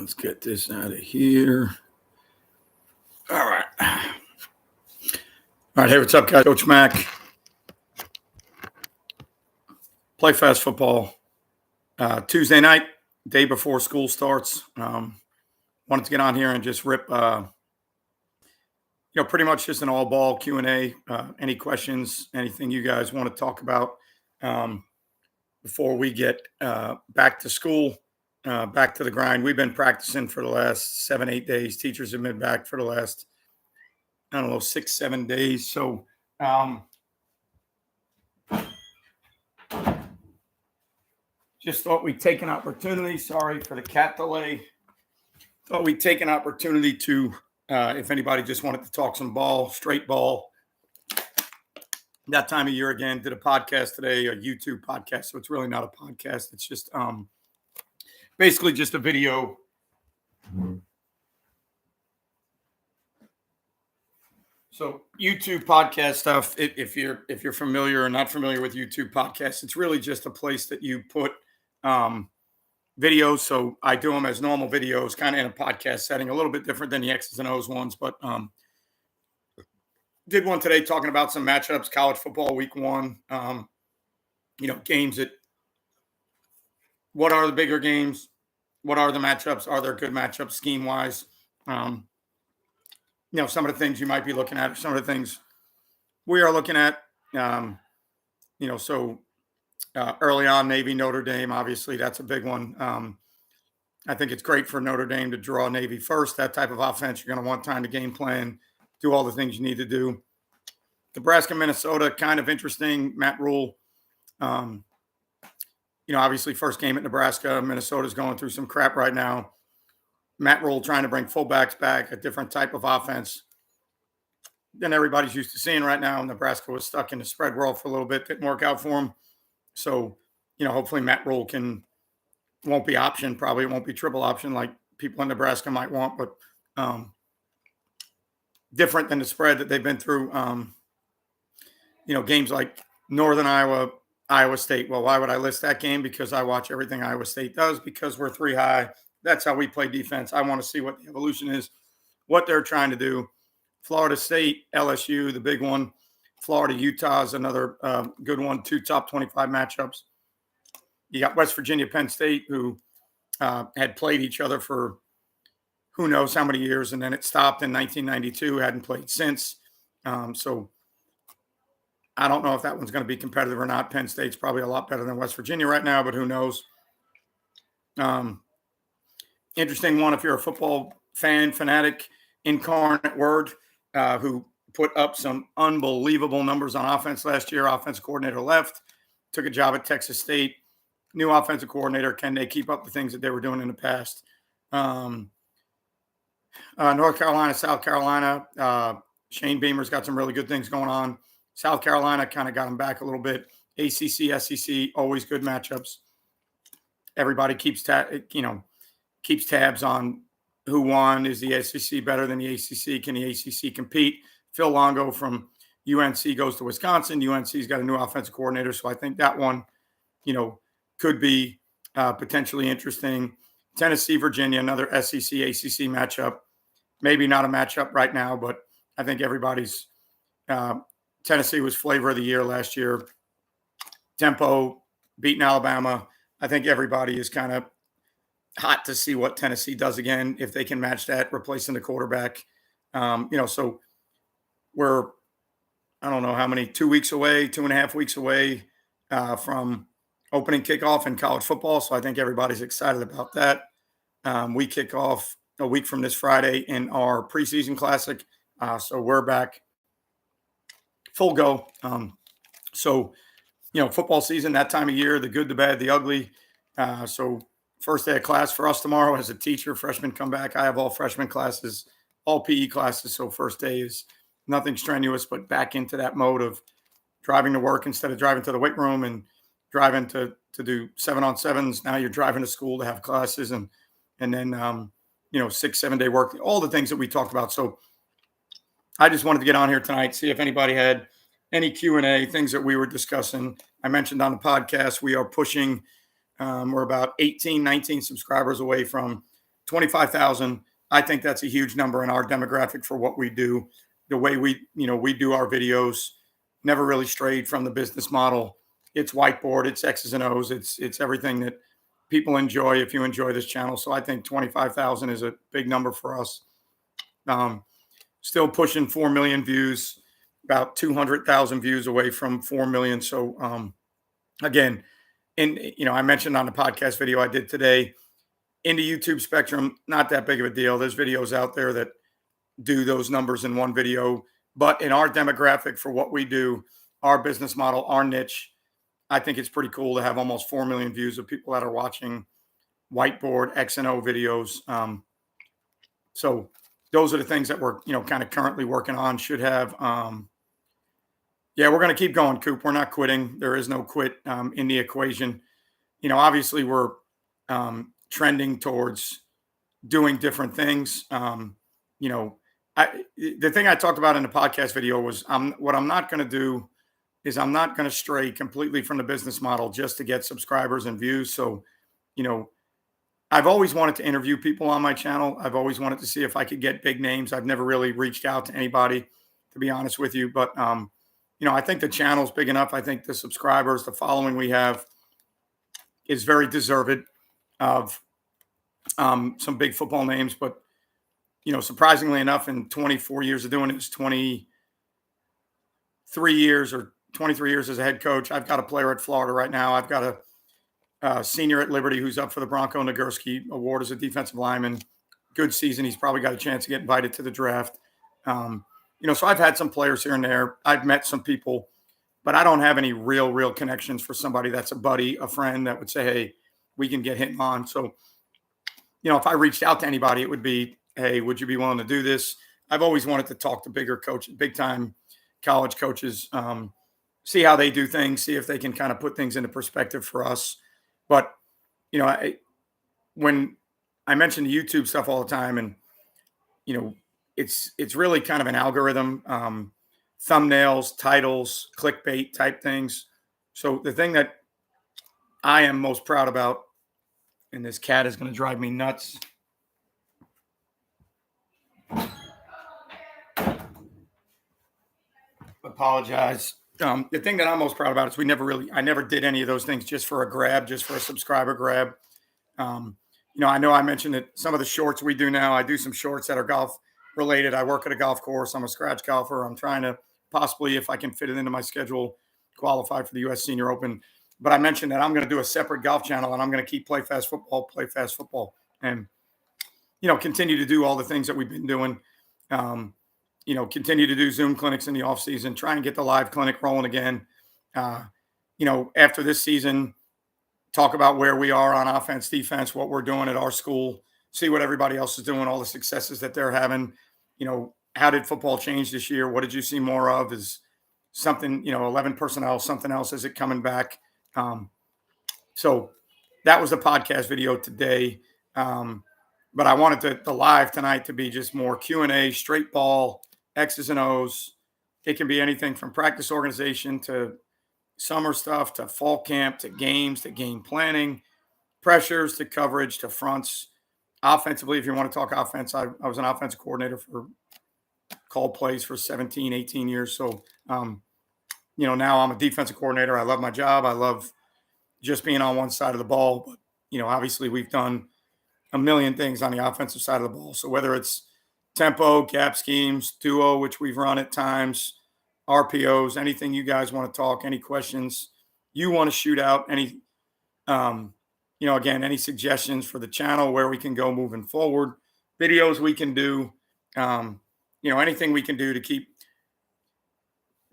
Let's get this out of here. All right. All right. Hey, what's up, guys? Coach Mac. Play Fast Football. Tuesday night, day before school starts. Wanted to get on here and just rip, pretty much just an all ball Q&A. Any questions, anything you guys want to talk about before we get back to school, back to the grind. We've been practicing for the last 7-8 days. Teachers have been back for the last, 6-7 days. So, just thought we'd take an opportunity. Sorry for the cat delay. Thought we'd take an opportunity to, if anybody just wanted to talk some ball, straight ball. That time of year again, did a podcast today, a YouTube podcast. So it's really not a podcast. It's just basically just a video. So YouTube podcast stuff, if you're familiar or not familiar with YouTube podcasts, it's really just a place that you put videos. So I do them as normal videos, kind of in a podcast setting, a little bit different than the X's and O's ones, but did one today talking about some matchups, college football week 1, games that, what are the bigger games? What are the matchups? Are there good matchups scheme wise? Some of the things you might be looking at, some of the things we are looking at, early on, Navy, Notre Dame, obviously that's a big one. I think it's great for Notre Dame to draw Navy first. That type of offense, you're going to want time to game plan, do all the things you need to do. Nebraska, Minnesota, kind of interesting. Matt Rule, obviously first game at Nebraska. Minnesota's going through some crap right now. Matt Rule trying to bring fullbacks back, a different type of offense than everybody's used to seeing right now. Nebraska was stuck in the spread world for a little bit. Didn't work out for him. So, hopefully Matt Rule won't be option. Probably it won't be triple option like people in Nebraska might want, but different than the spread that they've been through. Games like Northern Iowa, Iowa State. Well, why would I list that game? Because I watch everything Iowa State does, because we're 3 high. That's how we play defense. I want to see what the evolution is, what they're trying to do. Florida State, LSU, the big one. Florida, Utah is another good one. 2 top 25 matchups. You got West Virginia, Penn State, who had played each other for who knows how many years, and then it stopped in 1992, hadn't played since. So I don't know if that one's going to be competitive or not. Penn State's probably a lot better than West Virginia right now, but who knows? Interesting one if you're a football fan, fanatic, incarnate word, who put up some unbelievable numbers on offense last year. Offensive coordinator left, took a job at Texas State. New offensive coordinator. Can they keep up the things that they were doing in the past? North Carolina, South Carolina. Shane Beamer's got some really good things going on. South Carolina kind of got them back a little bit. ACC, SEC, always good matchups. Everybody keeps tabs on who won. Is the SEC better than the ACC? Can the ACC compete? Phil Longo from UNC goes to Wisconsin. UNC's got a new offensive coordinator, so I think that one, could be potentially interesting. Tennessee, Virginia, another SEC, ACC matchup. Maybe not a matchup right now, but I think everybody's Tennessee was flavor of the year last year. Tempo, beating Alabama. I think everybody is kind of hot to see what Tennessee does again, if they can match that, replacing the quarterback. So we're, I don't know how many, 2 weeks away, 2.5 weeks away from opening kickoff in college football. So I think everybody's excited about that. We kick off a week from this Friday in our preseason classic. So we're back full go. Football season, that time of year, the good, the bad, the ugly. So first day of class for us tomorrow as a teacher. Freshmen come back. I have all freshman classes, all PE classes. So first day is nothing strenuous, but back into that mode of driving to work instead of driving to the weight room and driving to do 7-on-7s. Now you're driving to school to have classes and then 6-7 day work, all the things that we talked about. So I just wanted to get on here tonight, see if anybody had any Q&A, things that we were discussing. I mentioned on the podcast, we are pushing, we're about 18, 19 subscribers away from 25,000. I think that's a huge number in our demographic for what we do. The way we do our videos never really strayed from the business model. It's whiteboard, it's X's and O's, it's everything that people enjoy if you enjoy this channel. So I think 25,000 is a big number for us. Still pushing 4 million views, about 200,000 views away from 4 million. So again, I mentioned on the podcast video I did today, in the YouTube spectrum, not that big of a deal. There's videos out there that do those numbers in one video. But in our demographic for what we do, our business model, our niche, I think it's pretty cool to have almost 4 million views of people that are watching whiteboard X and O videos. So those are the things that we're, kind of currently working on. Should have, we're going to keep going, Coop. We're not quitting. There is no quit in the equation. Obviously we're trending towards doing different things. The thing I talked about in the podcast video was what I'm not going to do is I'm not going to stray completely from the business model just to get subscribers and views. So, I've always wanted to interview people on my channel. I've always wanted to see if I could get big names. I've never really reached out to anybody, to be honest with you. But, I think the channel's big enough. I think the subscribers, the following we have is very deserved of some big football names. But, surprisingly enough, in 24 years of doing it, it's 23 years or 23 years as a head coach. I've got a player at Florida right now. I've got a senior at Liberty who's up for the Bronco Nagurski Award as a defensive lineman. Good season. He's probably got a chance to get invited to the draft. So I've had some players here and there. I've met some people, but I don't have any real connections for somebody that's a buddy, a friend that would say, hey, we can get him on. So, if I reached out to anybody, it would be, hey, would you be willing to do this? I've always wanted to talk to bigger coaches, big time college coaches, see how they do things, see if they can kind of put things into perspective for us. But, when I mention the YouTube stuff all the time, and, it's really kind of an algorithm, thumbnails, titles, clickbait type things. So the thing that I am most proud about, and this cat is going to drive me nuts. Apologize. The thing that I'm most proud about is I never did any of those things just for a grab, just for a subscriber grab. I know I mentioned that some of the shorts we do now, I do some shorts that are golf related. I work at a golf course. I'm a scratch golfer. I'm trying to possibly, if I can fit it into my schedule, qualify for the U.S. Senior Open. But I mentioned that I'm going to do a separate golf channel, and I'm going to keep play fast football, and, continue to do all the things that we've been doing. Continue to do Zoom clinics in the off season, try and get the live clinic rolling again. After this season, talk about where we are on offense, defense, what we're doing at our school, see what everybody else is doing, all the successes that they're having. How did football change this year? What did you see more of? Is something, 11 personnel, something else? Is it coming back? So that was the podcast video today. But I wanted the live tonight to be just more Q&A, straight ball, X's and O's. It can be anything from practice organization to summer stuff to fall camp to games to game planning, pressures to coverage to fronts. Offensively, if you want to talk offense, I was an offensive coordinator for called plays for 17, 18 years. So, now I'm a defensive coordinator. I love my job. I love just being on one side of the ball. But, obviously we've done a million things on the offensive side of the ball. So whether it's tempo, gap schemes, duo, which we've run at times, RPOs, anything you guys want to talk, any questions you want to shoot out, any, again, any suggestions for the channel, where we can go moving forward, videos we can do, anything we can do to keep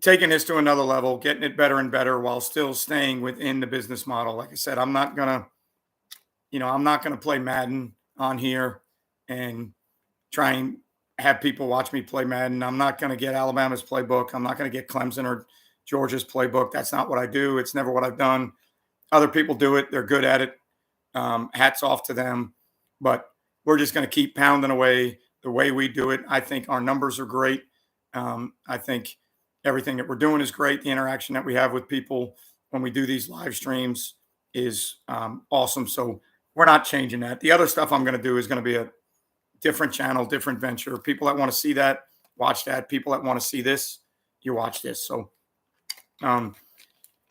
taking this to another level, getting it better and better while still staying within the business model. Like I said, I'm not going to play Madden on here and try and have people watch me play Madden. I'm not going to get Alabama's playbook. I'm not going to get Clemson or Georgia's playbook. That's not what I do. It's never what I've done. Other people do it. They're good at it. Hats off to them. But we're just going to keep pounding away the way we do it. I think our numbers are great. I think everything that we're doing is great. The interaction that we have with people when we do these live streams is awesome. So we're not changing that. The other stuff I'm going to do is going to be a different channel, different venture. People that want to see that, watch that. People that want to see this, you watch this. So, for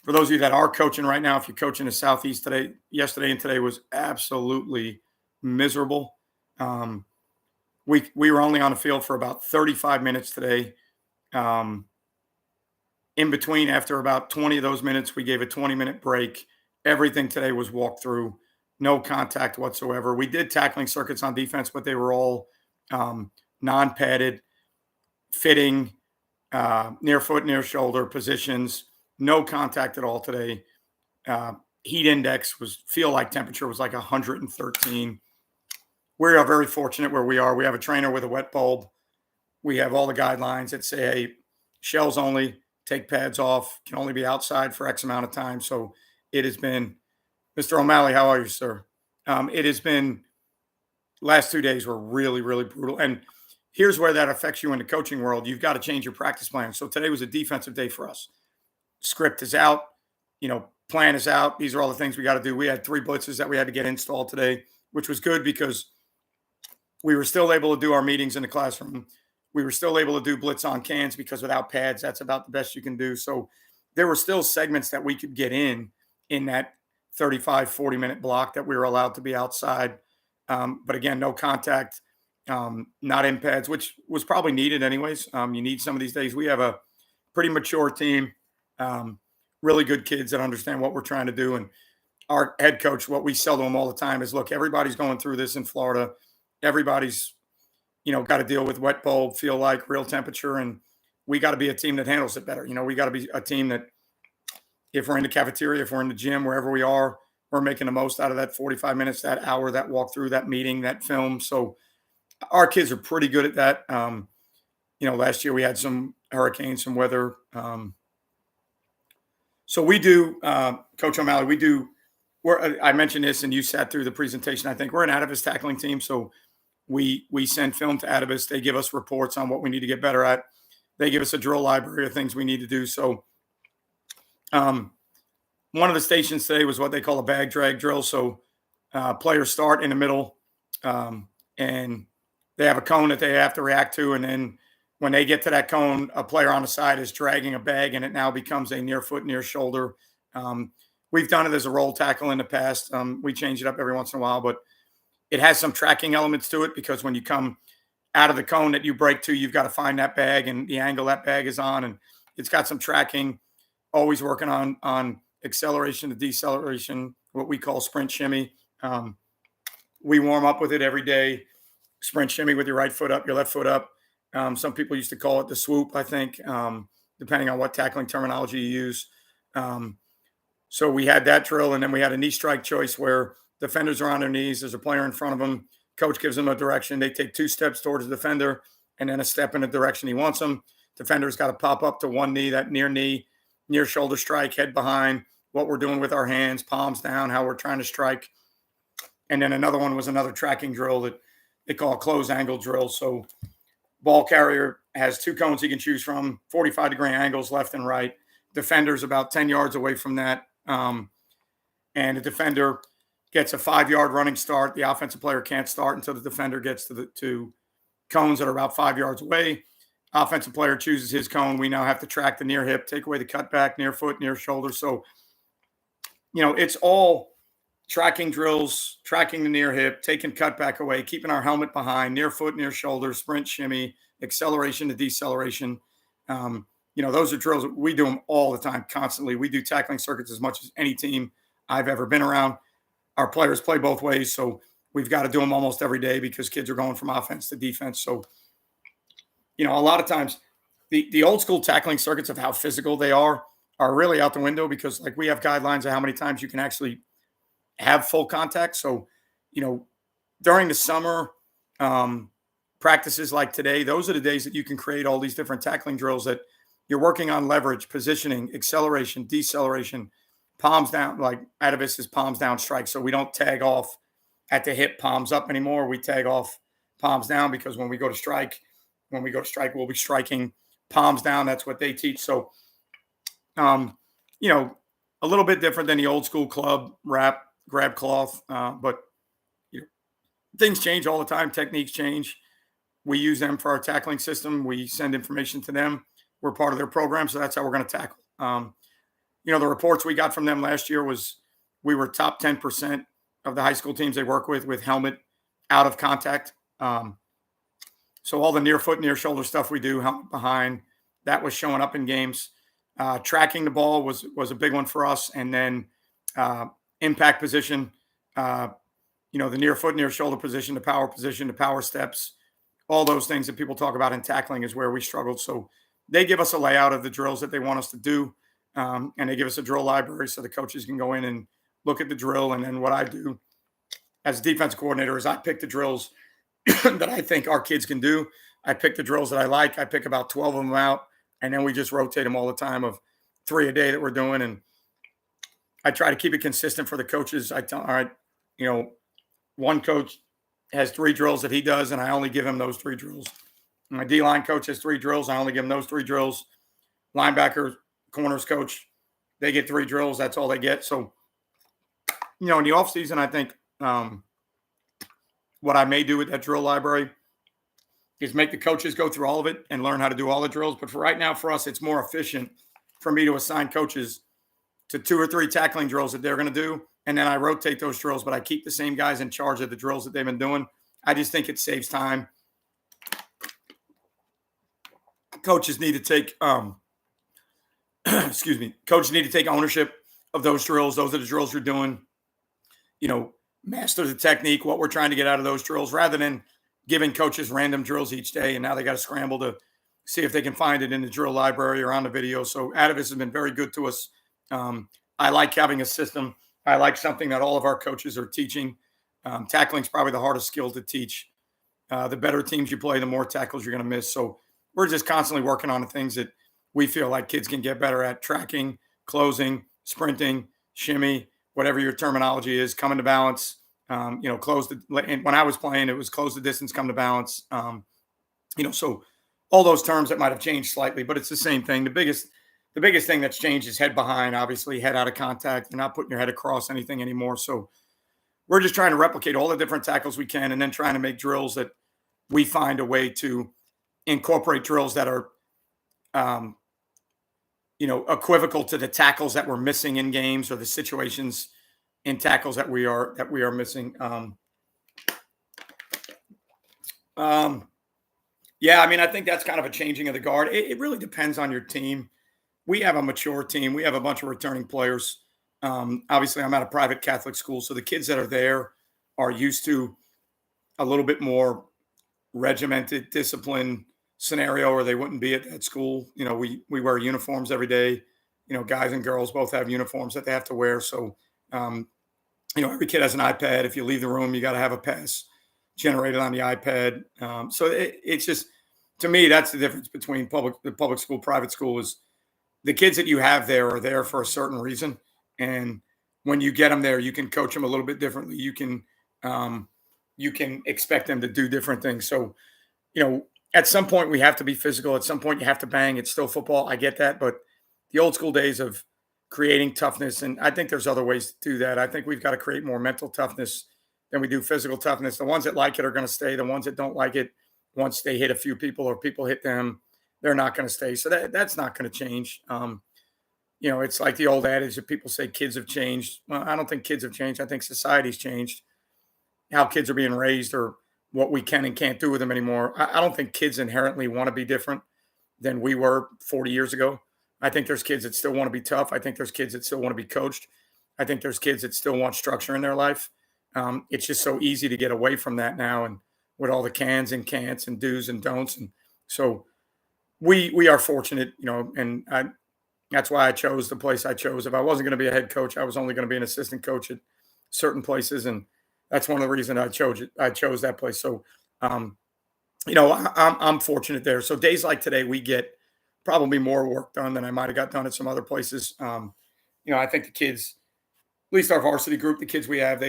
those of you that are coaching right now, if you're coaching the Southeast today, yesterday and today was absolutely miserable. We were only on the field for about 35 minutes today. In between, after about 20 of those minutes, we gave a 20-minute break. Everything today was walk through, no contact whatsoever. We did tackling circuits on defense, but they were all non-padded, fitting, near foot, near shoulder positions, no contact at all today. Heat index feel like temperature was like 113. We are very fortunate where we are. We have a trainer with a wet bulb. We have all the guidelines that say, hey, shells only, take pads off, can only be outside for X amount of time. So it has been, Mr. O'Malley, how are you, sir? It has been, last 2 days were really, really brutal. And here's where that affects you in the coaching world. You've got to change your practice plan. So today was a defensive day for us. Script is out, plan is out. These are all the things we got to do. We had 3 blitzes that we had to get installed today, which was good because we were still able to do our meetings in the classroom. We were still able to do blitz on cans because without pads, that's about the best you can do. So there were still segments that we could get in that 35, 40-minute block that we were allowed to be outside. But again, no contact, not in pads, which was probably needed anyways. You need some of these days. We have a pretty mature team, really good kids that understand what we're trying to do. And our head coach, what we sell to them all the time is, look, everybody's going through this in Florida. Everybody's, got to deal with wet bulb, feel like real temperature. And we got to be a team that handles it better. We got to be a team that if we're in the cafeteria, if we're in the gym, wherever we are, we're making the most out of that 45 minutes, that hour, that walk through, that meeting, that film. So our kids are pretty good at that. Last year we had some hurricanes, some weather. So we do, Coach O'Malley, I mentioned this and you sat through the presentation. I think we're an Atavist tackling team. So we send film to Atavist. They give us reports on what we need to get better at. They give us a drill library of things we need to do. So one of the stations today was what they call a bag drag drill. So players start in the middle and they have a cone that they have to react to. And then when they get to that cone, a player on the side is dragging a bag and it now becomes a near foot, near shoulder. We've done it as a roll tackle in the past. We change it up every once in a while, but it has some tracking elements to it because when you come out of the cone that you break to, you've got to find that bag and the angle that bag is on. And it's got some tracking, always working on acceleration to deceleration, what we call sprint shimmy. We warm up with it every day. Sprint shimmy with your right foot up, your left foot up. Some people used to call it the swoop, I think, depending on what tackling terminology you use. So we had that drill, and then we had a knee strike choice where defenders are on their knees. There's a player in front of them. Coach gives them a direction. They take 2 steps towards the defender and then a step in the direction he wants them. Defender's got to pop up to one knee, that near shoulder strike, head behind, what we're doing with our hands, palms down, how we're trying to strike. And then another one was another tracking drill that they call a close angle drill. So ball carrier has 2 cones he can choose from, 45-degree angles left and right. Defender's about 10 yards away from that. And the defender gets a 5-yard running start. The offensive player can't start until the defender gets to the 2 cones that are about 5 yards away. Offensive player chooses his cone. We now have to track the near hip, take away the cutback, near foot, near shoulder. So, it's all tracking drills, tracking the near hip, taking cutback away, keeping our helmet behind, near foot, near shoulder, sprint, shimmy, acceleration to deceleration. Those are drills. We do them all the time, constantly. We do tackling circuits as much as any team I've ever been around. Our players play both ways, so we've got to do them almost every day because kids are going from offense to defense. So, a lot of times the old school tackling circuits of how physical they are really out the window because, like, we have guidelines of how many times you can actually have full contact. So, during the summer, practices like today, those are the days that you can create all these different tackling drills that you're working on leverage, positioning, acceleration, deceleration, palms down, like Atavist is palms down strike. So we don't tag off at the hip, palms up anymore. We tag off palms down because when we go to strike, we'll be striking palms down. That's what they teach. So, a little bit different than the old school club wrap, grab cloth. But things change all the time. Techniques change. We use them for our tackling system. We send information to them. We're part of their program, so that's how we're going to tackle. The reports we got from them last year was we were top 10% of the high school teams they work with helmet out of contact. So all the near foot, near shoulder stuff we do, helmet behind, that was showing up in games. Tracking the ball was a big one for us, and then impact position. The near foot, near shoulder position, the power steps, all those things that people talk about in tackling is where we struggled. So they give us a layout of the drills that they want us to do. And they give us a drill library so the coaches can go in and look at the drill. And then what I do as a defense coordinator is I pick the drills that I think our kids can do. I pick the drills that I like. I pick about 12 of them out, and then we just rotate them all the time of 3 a day that we're doing. And I try to keep it consistent for the coaches. I tell, all right, one coach has 3 drills that he does, and I only give him those 3 drills. My D-line coach has 3 drills. I only give him those 3 drills. Linebacker, corners coach, they get 3 drills. That's all they get. So, in the offseason, I think what I may do with that drill library is make the coaches go through all of it and learn how to do all the drills. But for right now, for us, it's more efficient for me to assign coaches to 2 or 3 tackling drills that they're going to do. And then I rotate those drills, but I keep the same guys in charge of the drills that they've been doing. I just think it saves time. Coaches need to take, coaches need to take ownership of those drills. Those are the drills you're doing. Master the technique, what we're trying to get out of those drills, rather than giving coaches random drills each day. And now they got to scramble to see if they can find it in the drill library or on the video. So Atavist has been very good to us. I like having a system. I like something that all of our coaches are teaching. Tackling is probably the hardest skill to teach. The better teams you play, the more tackles you're going to miss. So we're just constantly working on the things that we feel like kids can get better at: tracking, closing, sprinting, shimmy, whatever your terminology is, coming to balance. Close the. When I was playing, it was close the distance, come to balance. So all those terms that might have changed slightly, but it's the same thing. The biggest thing that's changed is head behind, obviously head out of contact. You're not putting your head across anything anymore. So we're just trying to replicate all the different tackles we can, and then trying to make drills that we find a way to incorporate drills that are, equivocal to the tackles that we're missing in games, or the situations in tackles that we are missing. I think that's kind of a changing of the guard. It really depends on your team. We have a mature team. We have a bunch of returning players. Obviously, I'm at a private Catholic school, so the kids that are there are used to a little bit more regimented, disciplined scenario, or they wouldn't be at that school. We wear uniforms every day. Guys and girls both have uniforms that they have to wear. So, every kid has an iPad. If you leave the room, you got to have a pass generated on the iPad. So it's just, to me, that's the difference between the public school, private school, is the kids that you have there are there for a certain reason. And when you get them there, you can coach them a little bit differently. You can expect them to do different things. So, at some point we have to be physical. At some point you have to bang. It's still football. I get that. But the old school days of creating toughness, and I think there's other ways to do that. I think we've got to create more mental toughness than we do physical toughness. The ones that like it are going to stay. The ones that don't like it, once they hit a few people or people hit them, they're not going to stay. So that's not going to change. It's like the old adage that people say kids have changed. Well, I don't think kids have changed. I think society's changed. How kids are being raised, or what we can and can't do with them anymore. I don't think kids inherently want to be different than we were 40 years ago. I think there's kids that still want to be tough. I think there's kids that still want to be coached. I think there's kids that still want structure in their life. It's just so easy to get away from that now, and with all the cans and can'ts and do's and don'ts. And so we are fortunate, and that's why I chose the place I chose. If I wasn't going to be a head coach, I was only going to be an assistant coach at certain places. And that's one of the reasons I chose it. I chose that place. So, I'm fortunate there. So days like today, we get probably more work done than I might have got done at some other places. I think the kids, at least our varsity group, the kids we have,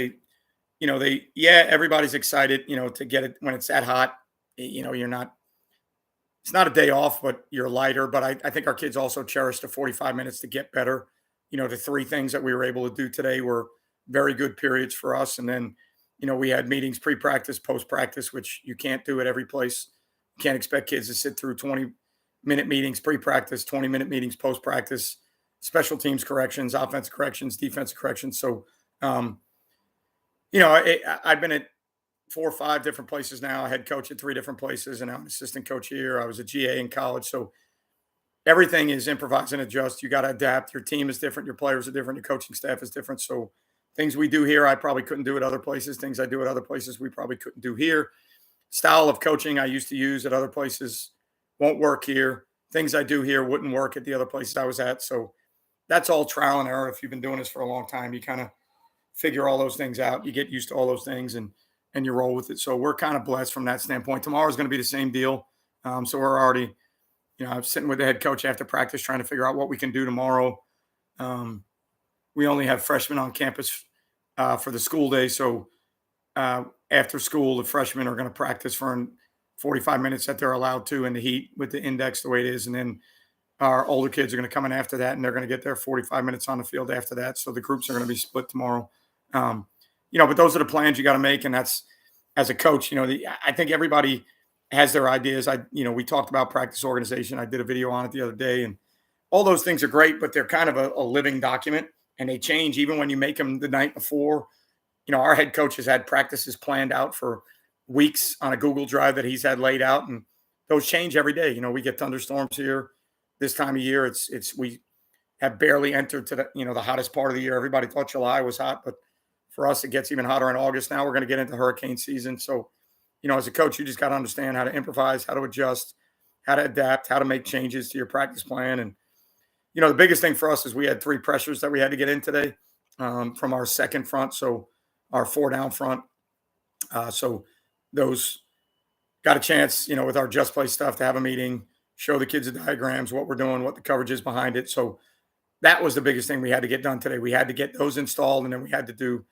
everybody's excited, to get it when it's that hot. It's not a day off, but you're lighter. But I think our kids also cherish the 45 minutes to get better. The 3 things that we were able to do today were very good periods for us. And then, We had meetings pre-practice, post-practice, which you can't do at every place. You can't expect kids to sit through 20-minute meetings pre-practice, 20-minute meetings post-practice, special teams corrections, offensive corrections, defensive corrections. So, um, I've been at 4 or 5 different places now. I head coach at 3 different places, and I'm an assistant coach here. I was a GA in college. So everything is improvise and adjust. You got to adapt. Your team is different. Your players are different. Your coaching staff is different. So things we do here, I probably couldn't do at other places. Things I do at other places, we probably couldn't do here. Style of coaching I used to use at other places won't work here. Things I do here wouldn't work at the other places I was at. So that's all trial and error. If you've been doing this for a long time, you kind of figure all those things out. You get used to all those things and you roll with it. So we're kind of blessed from that standpoint. Tomorrow is going to be the same deal. So we're already, I'm sitting with the head coach after practice trying to figure out what we can do tomorrow. We only have freshmen on campus for the school day. So after school, the freshmen are going to practice for 45 minutes that they're allowed to in the heat with the index the way it is. And then our older kids are going to come in after that, and they're going to get their 45 minutes on the field after that. So the groups are going to be split tomorrow. But those are the plans you got to make. And that's, as a coach, I think everybody has their ideas. We talked about practice organization. I did a video on it the other day, and all those things are great, but they're kind of a living document, and they change even when you make them the night before. Our head coach has had practices planned out for weeks on a Google Drive that he's had laid out, and those change every day. We get thunderstorms here this time of year. We have barely entered to the hottest part of the year. Everybody thought July was hot, but for us, it gets even hotter in August. Now we're going to get into hurricane season. So, as a coach, you just got to understand how to improvise, how to adjust, how to adapt, how to make changes to your practice plan. And, the biggest thing for us is we had 3 pressures that we had to get in today from our second front. So our 4 down front. So those got a chance, with our just play stuff to have a meeting, show the kids the diagrams, what we're doing, what the coverage is behind it. So that was the biggest thing we had to get done today. We had to get those installed, and then we had to do,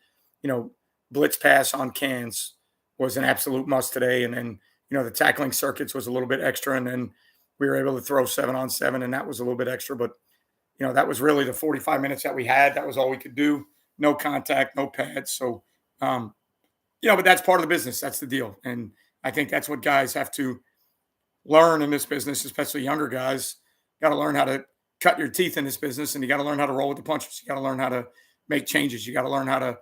blitz pass on cans was an absolute must today. And then, the tackling circuits was a little bit extra, and then we were able to throw 7-on-7, and that was a little bit extra. But, that was really the 45 minutes that we had. That was all we could do. No contact, no pads. So, but that's part of the business. That's the deal. And I think that's what guys have to learn in this business, especially younger guys. Got to learn how to cut your teeth in this business, and you got to learn how to roll with the punches. You got to learn how to make changes. You got to learn how to,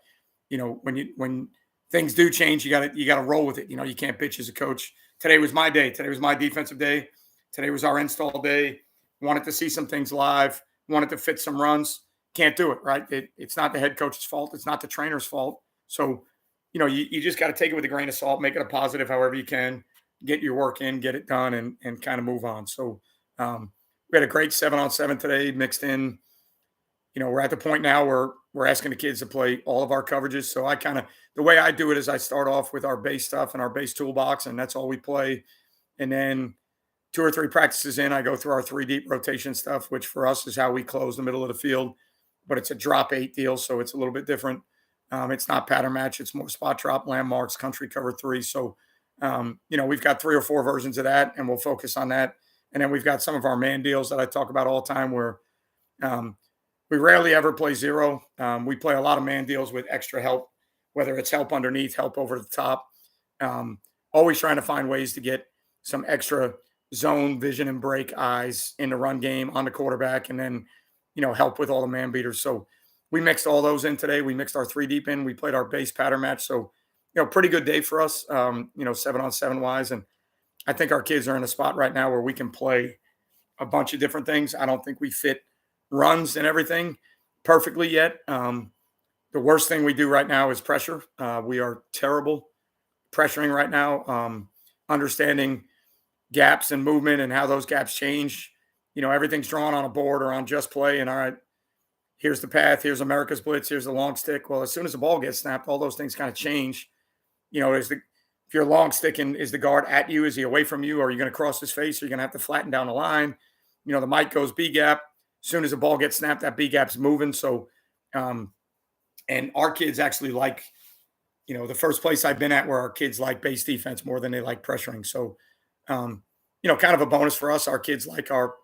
when things do change, you got to roll with it. You can't bitch as a coach. Today was my day. Today was my defensive day. Today was our install day. Wanted to see some things live. Wanted to fit some runs. Can't do it, right? It's not the head coach's fault. It's not the trainer's fault. So, you just got to take it with a grain of salt, make it a positive however you can, get your work in, get it done, and kind of move on. So we had a great 7-on-7 today mixed in. We're at the point now where we're asking the kids to play all of our coverages. So the way I do it is I start off with our base stuff and our base toolbox, and that's all we play. And then 2 or 3 practices in, I go through our 3 deep rotation stuff, which for us is how we close the middle of the field. But it's a drop 8 deal, so it's a little bit different. It's not pattern match. It's more spot drop, landmarks, country cover 3. So, we've got 3 or 4 versions of that, and we'll focus on that. And then we've got some of our man deals that I talk about all the time where we rarely ever play zero. We play a lot of man deals with extra help, whether it's help underneath, help over the top. Always trying to find ways to get some extra zone vision and break eyes in the run game on the quarterback, and then, help with all the man beaters. So we mixed all those in today. We mixed our 3 deep in. We played our base pattern match. So, pretty good day for us, 7-on-7 wise. And I think our kids are in a spot right now where we can play a bunch of different things. I don't think we fit runs and everything perfectly yet. The worst thing we do right now is pressure. We are terrible pressuring right now, understanding gaps and movement and how those gaps change. Everything's drawn on a board or on just play. And all right, here's the path. Here's America's blitz. Here's the long stick. Well, as soon as the ball gets snapped, all those things kind of change. If you're long sticking, is the guard at you? Is he away from you? Are you going to cross his face? Are you going to have to flatten down the line? The mic goes B gap. As soon as the ball gets snapped, that B gap's moving. So, and our kids actually like, the first place I've been at where our kids like base defense more than they like pressuring. So, kind of a bonus for us. Our kids like our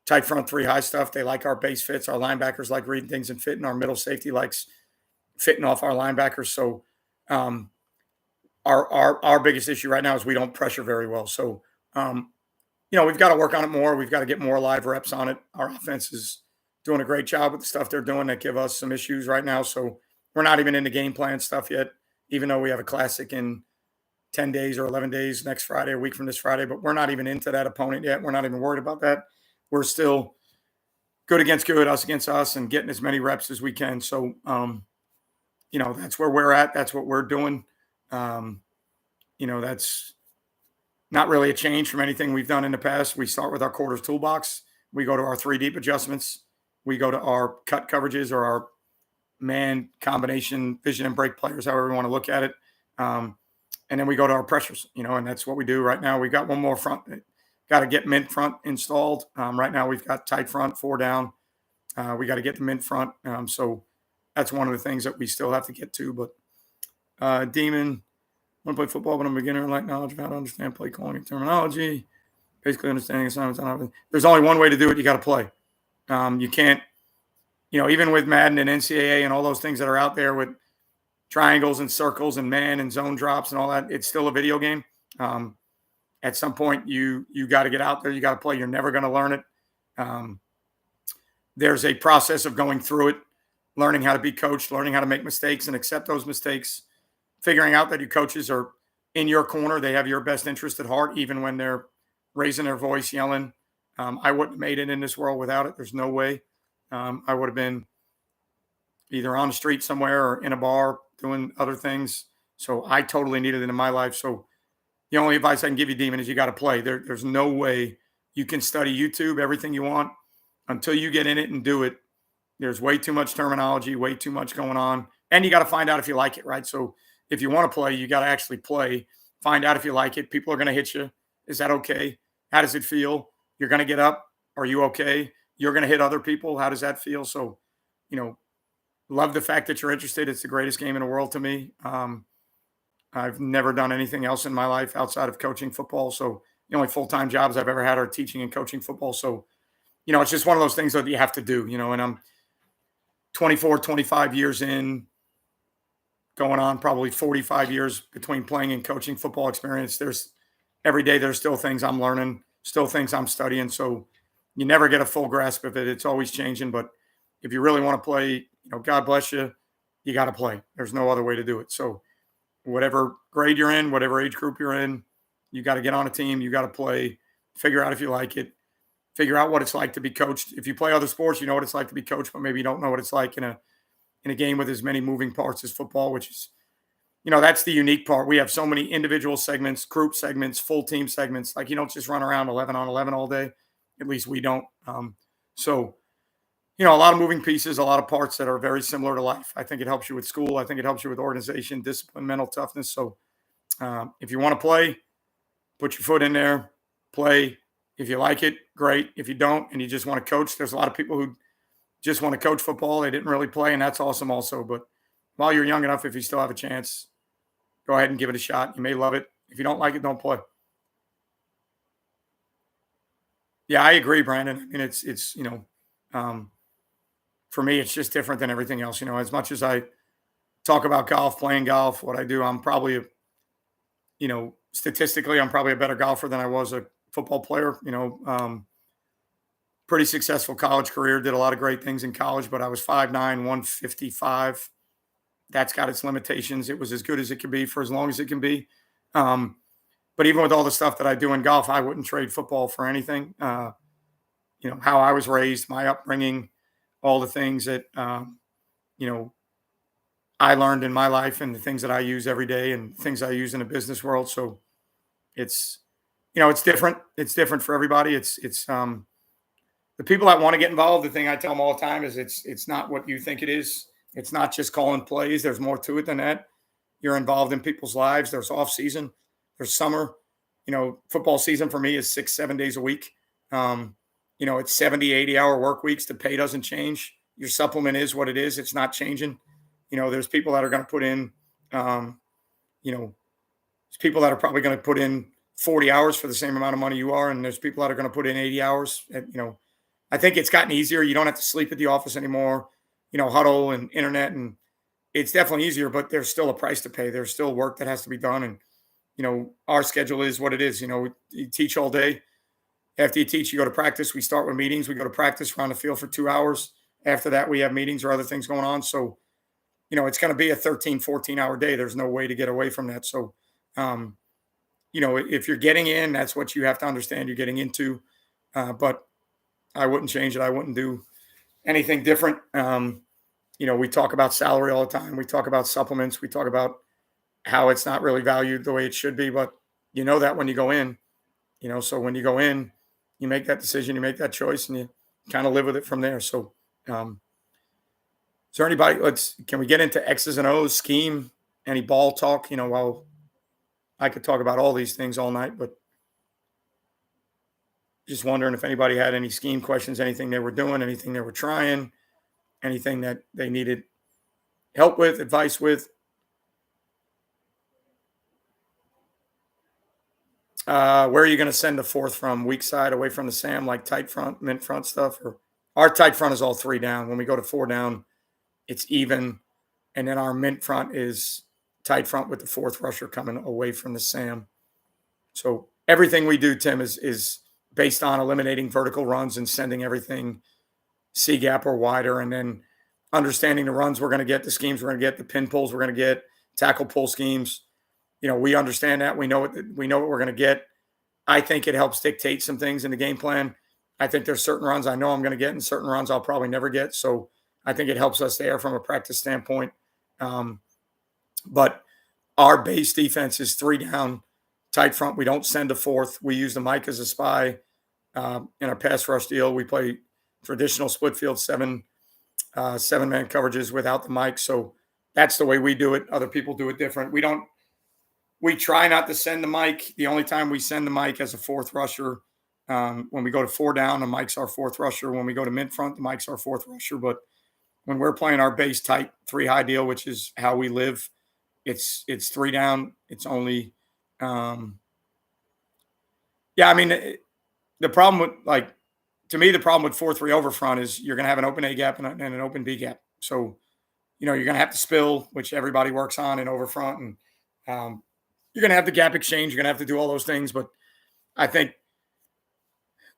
tight front 3 high stuff. They like our base fits. Our linebackers like reading things and fitting. Our middle safety likes fitting off our linebackers. So, Um, our biggest issue right now is we don't pressure very well. So, um, we've got to work on it more. We've got to get more live reps on it. Our offense is doing a great job with the stuff they're doing that give us some issues right now. So we're not even into game plan stuff yet, even though we have a classic in 10 days or 11 days next Friday, a week from this Friday. But we're not even into that opponent yet. We're not even worried about that. We're still good against good, us against us, and getting as many reps as we can. So, that's where we're at. That's what we're doing. Um, that's not really a change from anything we've done in the past. We start with our quarters toolbox. We go to our three deep adjustments. We go to our cut coverages or our man combination, vision and break players, however we want to look at it. And then we go to our pressures, and that's what we do right now. We've got one more front. Got to get mint front installed. Right now we've got tight front, 4 down. We got to get the mint front. So that's one of the things that we still have to get to. But Demon, want to play football, but I'm a beginner and lack knowledge of how to understand play calling and terminology. Basically understanding assignments. There's only one way to do it. You got to play. You can't, even with Madden and NCAA and all those things that are out there with triangles and circles and man and zone drops and all that, it's still a video game. At some point, you got to get out there. You got to play. You're never going to learn it. There's a process of going through it, learning how to be coached, learning how to make mistakes and accept those mistakes, figuring out that your coaches are in your corner. They have your best interest at heart, even when they're raising their voice, yelling. I wouldn't have made it in this world without it. There's no way. I would have been either on the street somewhere or in a bar doing other things. So I totally needed it in my life. So the only advice I can give you, Demon, is you got to play. There's no way you can study YouTube, everything you want, until you get in it and do it. There's way too much terminology, way too much going on. And you got to find out if you like it, right? So if you want to play, you got to actually play. Find out if you like it. People are going to hit you. Is that okay? How does it feel? You're going to get up. Are you okay? You're going to hit other people. How does that feel? So, love the fact that you're interested. It's the greatest game in the world to me. I've never done anything else in my life outside of coaching football. So the only full-time jobs I've ever had are teaching and coaching football. So, it's just one of those things that you have to do, and I'm 24, 25 years in, going on probably 45 years between playing and coaching football experience. Every day there's still things I'm learning, still things I'm studying. So you never get a full grasp of it. It's always changing. But if you really want to play, God bless you, you got to play. There's no other way to do it. So whatever grade you're in, whatever age group you're in, you got to get on a team. You got to play, figure out if you like it, figure out what it's like to be coached. If you play other sports, you know what it's like to be coached, but maybe you don't know what it's like in a game with as many moving parts as football, which is, that's the unique part. We have so many individual segments, group segments, full team segments. Like, you don't just run around 11 on 11 all day. At least we don't. So, a lot of moving pieces, a lot of parts that are very similar to life. I think it helps you with school. I think it helps you with organization, discipline, mental toughness. So if you want to play, put your foot in there, play. If you like it, great. If you don't, and you just want to coach, there's a lot of people who just want to coach football. They didn't really play, and that's awesome also. But while you're young enough, if you still have a chance, go ahead and give it a shot. You may love it. If you don't like it, don't play. Yeah, I agree, Brandon. I mean, it's for me, it's just different than everything else. As much as I talk about golf, playing golf, what I do, I'm probably, statistically, I'm probably a better golfer than I was a football player. Pretty successful college career, did a lot of great things in college, but I was 5'9", 155. That's got its limitations. It was as good as it could be for as long as it can be. But even with all the stuff that I do in golf, I wouldn't trade football for anything. How I was raised, my upbringing, all the things that, I learned in my life and the things that I use every day and things I use in the business world. So it's, it's different. It's different for everybody. It's the people that want to get involved. The thing I tell them all the time is it's not what you think it is. It's not just calling plays. There's more to it than that. You're involved in people's lives. There's off season. There's summer. Football season for me is 6-7 days a week. It's 70, 80-hour work weeks. The pay doesn't change. Your supplement is what it is. It's not changing. There's people that are going to put in, there's people that are probably going to put in 40 hours for the same amount of money you are. And there's people that are going to put in 80 hours. And, I think it's gotten easier. You don't have to sleep at the office anymore, huddle and internet. And it's definitely easier, but there's still a price to pay. There's still work that has to be done. And, our schedule is what it is. You teach all day. After you teach, you go to practice. We start with meetings. We go to practice, around the field for 2 hours. After that, we have meetings or other things going on. So, it's going to be a 13, 14-hour day. There's no way to get away from that. So, um, if you're getting in, that's what you have to understand you're getting into. But I wouldn't change it. I wouldn't do anything different. We talk about salary all the time. We talk about supplements. We talk about how it's not really valued the way it should be. But you know that when you go in, so when you go in, you make that decision, you make that choice, and you kind of live with it from there. So, is there anybody? Can we get into X's and O's, scheme, any ball talk? Well, I could talk about all these things all night, but just wondering if anybody had any scheme questions, anything they were doing, anything they were trying, anything that they needed help with, advice with. Where are you going to send the fourth from? Weak side, away from the Sam, like tight front, mint front stuff? Or our tight front is all 3 down. When we go to 4 down, it's even. And then our mint front is tight front with the fourth rusher coming away from the Sam. So everything we do, Tim, is based on eliminating vertical runs and sending everything C gap or wider, and then understanding the runs we're going to get, the schemes we're going to get, the pin pulls we're going to get, tackle pull schemes. We understand that. We know what we're going to get. I think it helps dictate some things in the game plan. I think there's certain runs I know I'm going to get and certain runs I'll probably never get. So I think it helps us there from a practice standpoint. But our base defense is 3 down, tight front. We don't send a fourth. We use the Mike as a spy in our pass rush deal. We play traditional split field 7-man coverages without the Mike. So that's the way we do it. Other people do it different. We try not to send the Mike. The only time we send the Mike as a fourth rusher, when we go to 4 down, the Mike's our fourth rusher. When we go to mid front, the Mike's our fourth rusher. But when we're playing our base tight 3 high deal, which is how we live, it's 3 down. It's only, the problem with to me, the problem with 4-3 over front is you're going to have an open A gap and an open B gap. So, you're going to have to spill, which everybody works on in over front. And, you're going to have the gap exchange. You're going to have to do all those things. But I think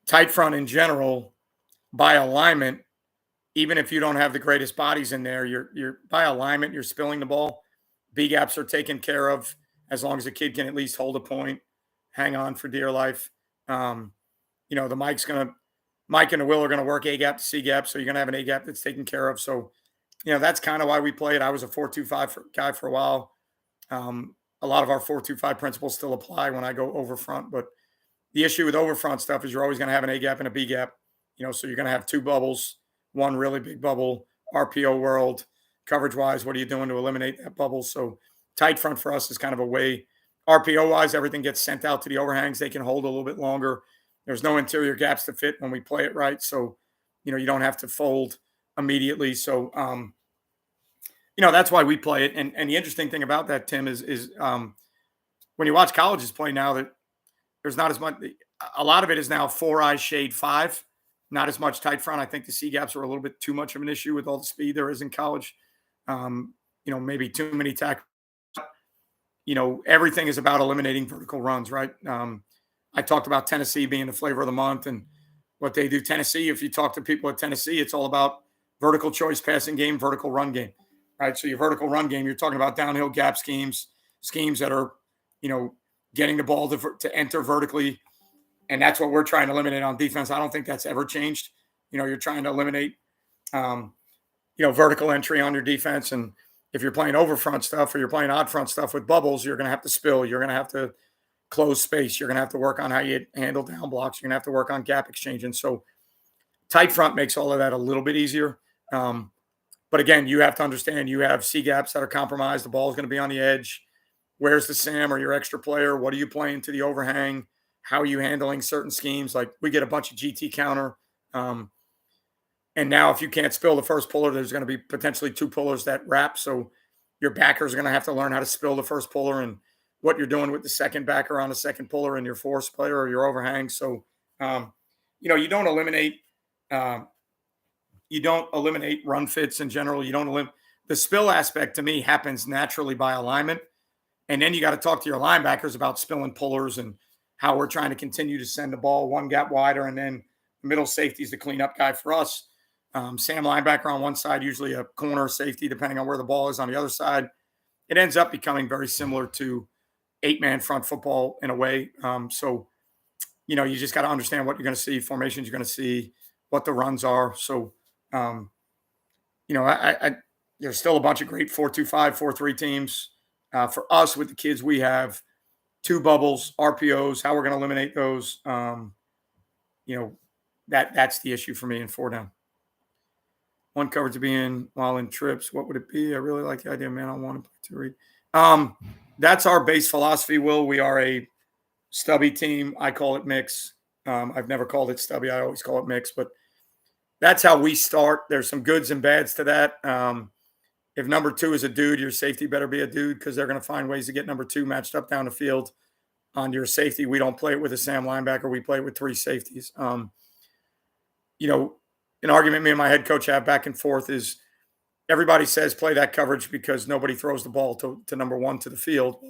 tight front in general, by alignment, even if you don't have the greatest bodies in there, you're by alignment, you're spilling the ball. B gaps are taken care of as long as the kid can at least hold a point, hang on for dear life. The Mike and the Will are going to work A gap to C gap. So you're going to have an A gap that's taken care of. So, that's kind of why we play it. I was a 4-2-5 guy for a while. A lot of our 4-2-5 principles still apply when I go over front. But the issue with over front stuff is you're always going to have an A gap and a B gap. So you're going to have 2 bubbles, one really big bubble, RPO world, coverage wise. What are you doing to eliminate that bubble? So tight front for us is kind of a way. RPO wise, everything gets sent out to the overhangs. They can hold a little bit longer. There's no interior gaps to fit when we play it right. So, you don't have to fold immediately. So, that's why we play it. And the interesting thing about that, Tim, is when you watch colleges play now, that there's not as much. A lot of it is now 4 eye shade 5, not as much tight front. I think the C gaps are a little bit too much of an issue with all the speed there is in college. Maybe too many tackles. Everything is about eliminating vertical runs, right? I talked about Tennessee being the flavor of the month and what they do. Tennessee, if you talk to people at Tennessee, it's all about vertical choice passing game, vertical run game, right? So your vertical run game, you're talking about downhill gap schemes that are, getting the ball to enter vertically. And that's what we're trying to eliminate on defense. I don't think that's ever changed. You're trying to eliminate, vertical entry on your defense. And if you're playing over front stuff or you're playing odd front stuff with bubbles, you're going to have to spill. You're going to have to close space. You're going to have to work on how you handle down blocks. You're going to have to work on gap exchange. And so tight front makes all of that a little bit easier. But again, you have to understand you have C gaps that are compromised. The ball is going to be on the edge. Where's the Sam or your extra player? What are you playing to the overhang? How are you handling certain schemes? Like we get a bunch of GT counter. And now if you can't spill the first puller, there's going to be potentially 2 pullers that wrap. So your backers are going to have to learn how to spill the first puller and what you're doing with the second backer on the second puller and your force player or your overhang. So, you don't eliminate run fits in general. You don't the spill aspect to me happens naturally by alignment. And then you got to talk to your linebackers about spilling pullers and how we're trying to continue to send the ball one gap wider. And then the middle safety is the cleanup guy for us. Sam linebacker on one side, usually a corner safety, depending on where the ball is on the other side. It ends up becoming very similar to 8-man front football in a way. So, you just got to understand what you're going to see, formations you're going to see, what the runs are. So, there's still a bunch of great 4-2-5, 4-3 teams. For us, with the kids, we have 2 bubbles, RPOs, how we're going to eliminate those. That's the issue for me in 4 down. One coverage to be in while in trips. What would it be? I really like the idea, man. I want to play 2 read. That's our base philosophy, Will. We are a stubby team. I call it mix. I've never called it stubby. I always call it mix, but that's how we start. There's some goods and bads to that. If number 2 is a dude, your safety better be a dude because they're going to find ways to get number 2 matched up down the field on your safety. We don't play it with a Sam linebacker. We play it with 3 safeties. An argument me and my head coach have back and forth is everybody says play that coverage because nobody throws the ball to number 1 to the field.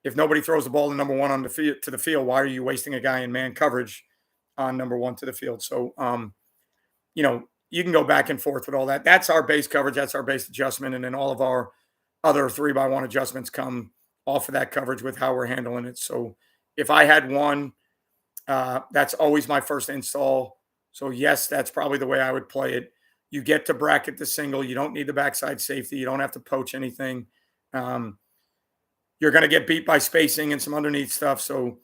If nobody throws the ball to number 1 on the field to the field, why are you wasting a guy in man coverage on number 1 to the field? So, you can go back and forth with all that. That's our base coverage. That's our base adjustment. And then all of our other 3-by-1 adjustments come off of that coverage with how we're handling it. So if I had one, that's always my first install. So yes, that's probably the way I would play it. You get to bracket the single. You don't need the backside safety. You don't have to poach anything. You're going to get beat by spacing and some underneath stuff. So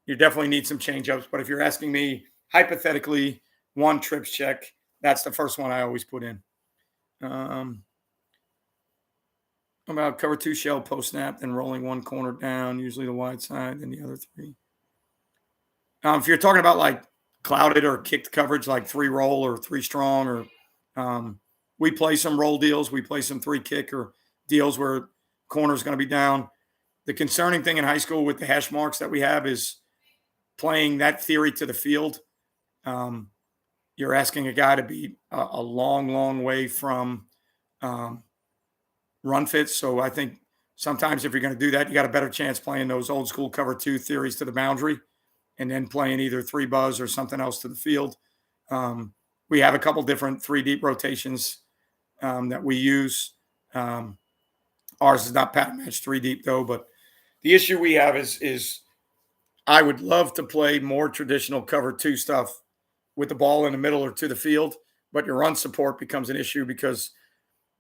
you definitely need some change-ups. But if you're asking me, hypothetically, 1 trips check, that's the first one I always put in. About cover 2 shell post snap, then rolling 1 corner down, usually the wide side, then the other 3. If you're talking about like clouded or kicked coverage, like 3 roll or 3 strong, or we play some roll deals. We play some 3 kick or deals where corner's going to be down. The concerning thing in high school with the hash marks that we have is playing that theory to the field. You're asking a guy to be a long, long way from run fits. So I think sometimes if you're going to do that, you got a better chance playing those old school cover 2 theories to the boundary and then playing either 3 buzz or something else to the field. We have a couple different 3 deep rotations that we use. Ours is not pattern match 3 deep though, but the issue we have is I would love to play more traditional cover 2 stuff with the ball in the middle or to the field, but your run support becomes an issue because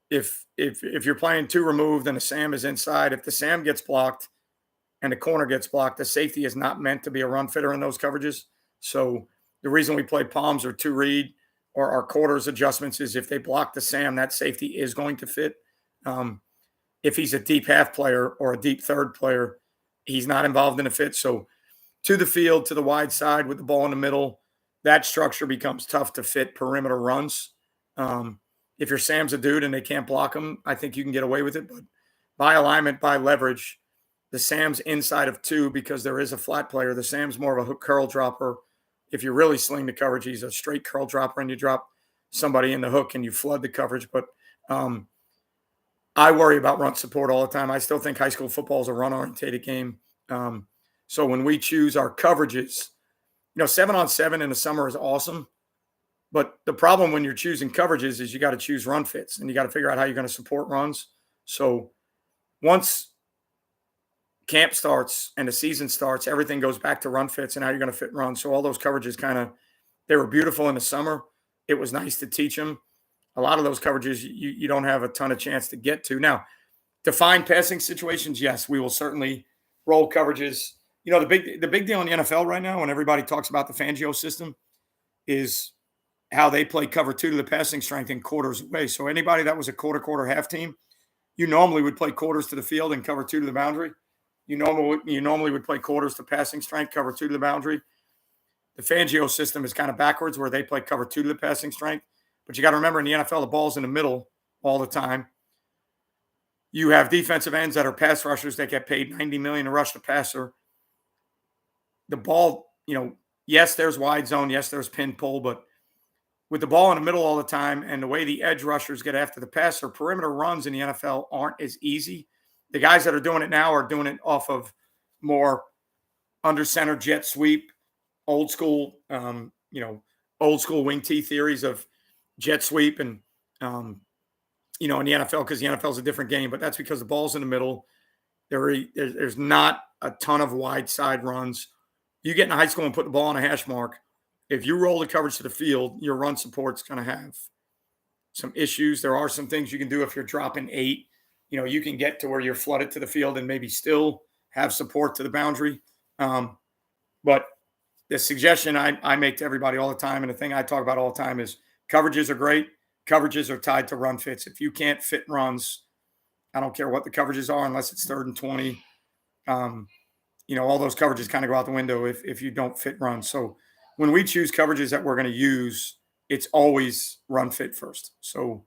if you're playing 2 removed and the Sam is inside, if the Sam gets blocked and the corner gets blocked, the safety is not meant to be a run fitter in those coverages. So the reason we play palms or 2 read or our quarters adjustments is if they block the Sam, that safety is going to fit. If he's a deep half player or a deep third player, he's not involved in a fit. So to the field, to the wide side with the ball in the middle, that structure becomes tough to fit perimeter runs. If your Sam's a dude and they can't block him, I think you can get away with it. But by alignment, by leverage, the Sam's inside of 2 because there is a flat player. The Sam's more of a hook curl dropper. If you really sling the coverage, he's a straight curl dropper and you drop somebody in the hook and you flood the coverage. But I worry about run support all the time. I still think high school football is a run-orientated game. So when we choose our coverages, 7-on-7 in the summer is awesome. But the problem when you're choosing coverages is you got to choose run fits and you got to figure out how you're going to support runs. So once camp starts and the season starts, everything goes back to run fits and how you're going to fit runs. So all those coverages they were beautiful in the summer. It was nice to teach them. A lot of those coverages you don't have a ton of chance to get to. Now, defined passing situations, yes, we will certainly roll coverages. The big deal in the NFL right now when everybody talks about the Fangio system is how they play cover 2 to the passing strength in quarters away. So anybody that was a quarter half team, you normally would play quarters to the field and cover 2 to the boundary. You normally would play quarters to passing strength, cover 2 to the boundary. The Fangio system is kind of backwards where they play cover 2 to the passing strength. But you got to remember in the NFL, the ball's in the middle all the time. You have defensive ends that are pass rushers that get paid $90 million to rush the passer. The ball, yes, there's wide zone. Yes, there's pin pull, but with the ball in the middle all the time and the way the edge rushers get after the passer, perimeter runs in the NFL aren't as easy. The guys that are doing it now are doing it off of more under center jet sweep, old school, old school wing T theories of jet sweep and, in the NFL, because the NFL is a different game, but that's because the ball's in the middle. There's not a ton of wide side runs. You get in high school and put the ball on a hash mark. If you roll the coverage to the field, your run support's going to have some issues. There are some things you can do if you're dropping 8. You can get to where you're flooded to the field and maybe still have support to the boundary. But the suggestion I make to everybody all the time, and the thing I talk about all the time, is coverages are great. Coverages are tied to run fits. If you can't fit runs, I don't care what the coverages are, unless it's 3rd and 20. All those coverages kind of go out the window if you don't fit runs. So when we choose coverages that we're going to use, it's always run fit first. So,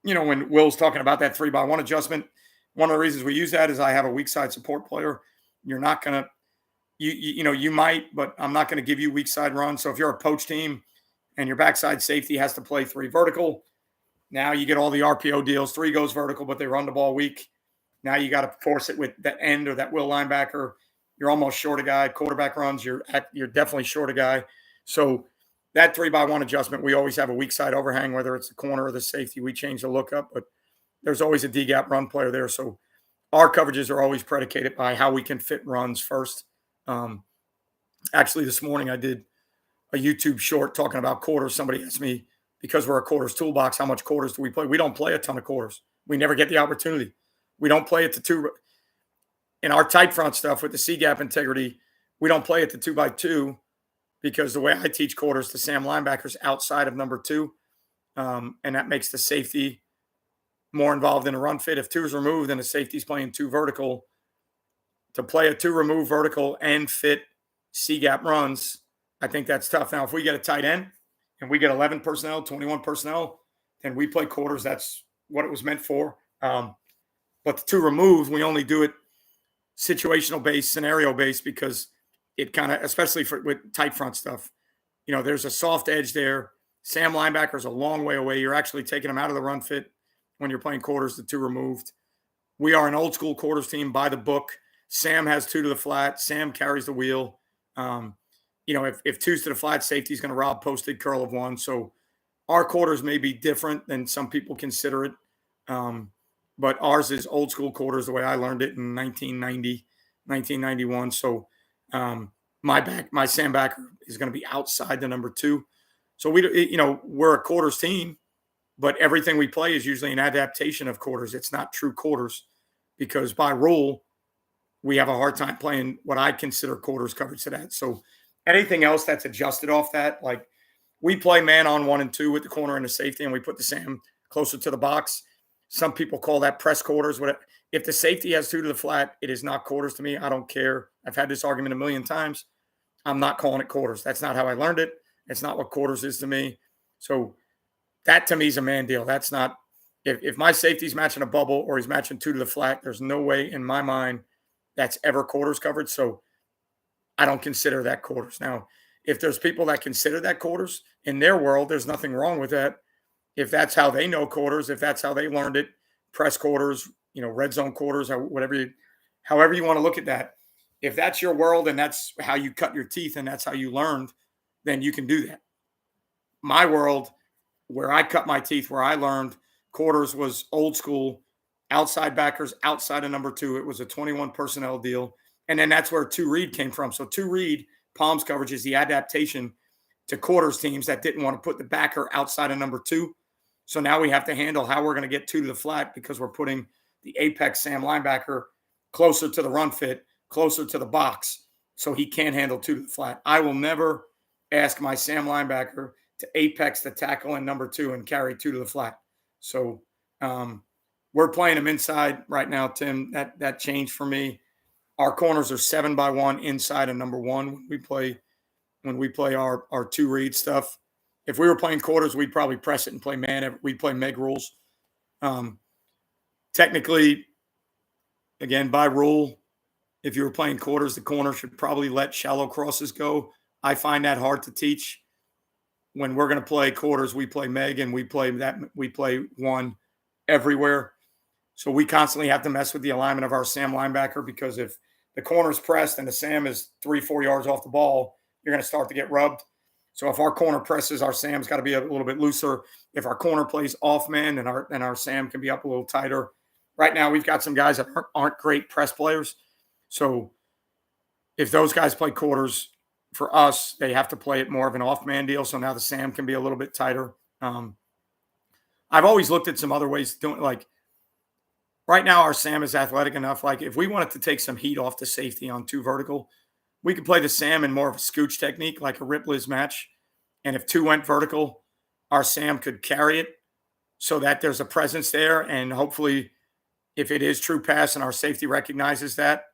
when Will's talking about that 3-by-1 adjustment, one of the reasons we use that is I have a weak side support player. You're not going to, you might, but I'm not going to give you weak side runs. So if you're a poach team and your backside safety has to play 3 vertical, now you get all the RPO deals. 3 goes vertical, but they run the ball weak. Now you got to force it with that end or that will linebacker. You're almost short a guy. Quarterback runs, you're definitely short a guy. So that 3-by-1 adjustment, we always have a weak side overhang, whether it's the corner or the safety. We change the lookup, but there's always a D-gap run player there. So our coverages are always predicated by how we can fit runs first. Actually, this morning I did a YouTube short talking about quarters. Somebody asked me, because we're a quarters toolbox, how much quarters do we play? We don't play a ton of quarters. We never get the opportunity. We don't play it to 2. In our tight front stuff with the C-gap integrity, we don't play it to 2-by-2, because the way I teach quarters to Sam linebackers outside of number 2, and that makes the safety more involved in a run fit. If 2 is removed and the safety's playing 2 vertical, to play a 2 remove vertical and fit C-gap runs, I think that's tough. Now, if we get a tight end and we get 11 personnel, 21 personnel, then we play quarters. That's what it was meant for. But the 2 removes, we only do it situational based, scenario based, because it kind of, especially with tight front stuff, there's a soft edge there. Sam linebacker's a long way away. You're actually taking him out of the run fit when you're playing quarters, the 2 removed. We are an old school quarters team by the book. Sam has 2 to the flat. Sam carries the wheel. If 2's to the flat, safety's going to rob posted curl of 1. So our quarters may be different than some people consider it. But ours is old school quarters the way I learned it in 1990, 1991. So my Sam backer is going to be outside the number 2. So we're a quarters team, but everything we play is usually an adaptation of quarters. It's not true quarters, because by rule, we have a hard time playing what I consider quarters coverage to that. So anything else that's adjusted off that, like we play man on 1 and 2 with the corner and the safety, and we put the Sam closer to the box. Some people call that press quarters. If the safety has 2 to the flat, it is not quarters to me. I don't care. I've had this argument a million times. I'm not calling it quarters. That's not how I learned it. It's not what quarters is to me. So that to me is a man deal. That's not – if my safety's matching a bubble or he's matching 2 to the flat, there's no way in my mind that's ever quarters coverage. So I don't consider that quarters. Now, if there's people that consider that quarters in their world, there's nothing wrong with that. If that's how they know quarters, if that's how they learned it, press quarters, red zone quarters, or however you want to look at that. If that's your world and that's how you cut your teeth and that's how you learned, then you can do that. My world, where I cut my teeth, where I learned quarters, was old school, outside backers, outside of number 2. It was a 21 personnel deal. And then that's where 2 read came from. So 2 read, palms coverage, is the adaptation to quarters teams that didn't want to put the backer outside of number 2. So now we have to handle how we're going to get 2 to the flat, because we're putting the apex Sam linebacker closer to the run fit, closer to the box, so he can't handle 2 to the flat. I will never ask my Sam linebacker to apex the tackle in number 2 and carry 2 to the flat. So we're playing him inside right now, Tim. That changed for me. Our corners are 7-by-1 inside of number 1 when we play our 2 read stuff. If we were playing quarters, we'd probably press it and play man. We'd play Meg rules. Technically, again, by rule, if you were playing quarters, the corner should probably let shallow crosses go. I find that hard to teach. when we're going to play quarters, we play Meg and we play one everywhere. So we constantly have to mess with the alignment of our Sam linebacker, because if the corner's pressed and the Sam is 3-4 yards off the ball, you're going to start to get rubbed. So if our corner presses, our Sam's got to be a little bit looser. If our corner plays off man, then our Sam can be up a little tighter. Right now, we've got some guys that aren't great press players. So if those guys play quarters, for us, they have to play it more of an off-man deal. So now the Sam can be a little bit tighter. I've always looked at some other ways to do it. Like right now, our Sam is athletic enough. Like if we wanted to take some heat off the safety on 2 vertical, we could play the Sam in more of a scooch technique, like a Rip Liz match. And if 2 went vertical, our Sam could carry it so that there's a presence there. And hopefully, if it is true pass and our safety recognizes that,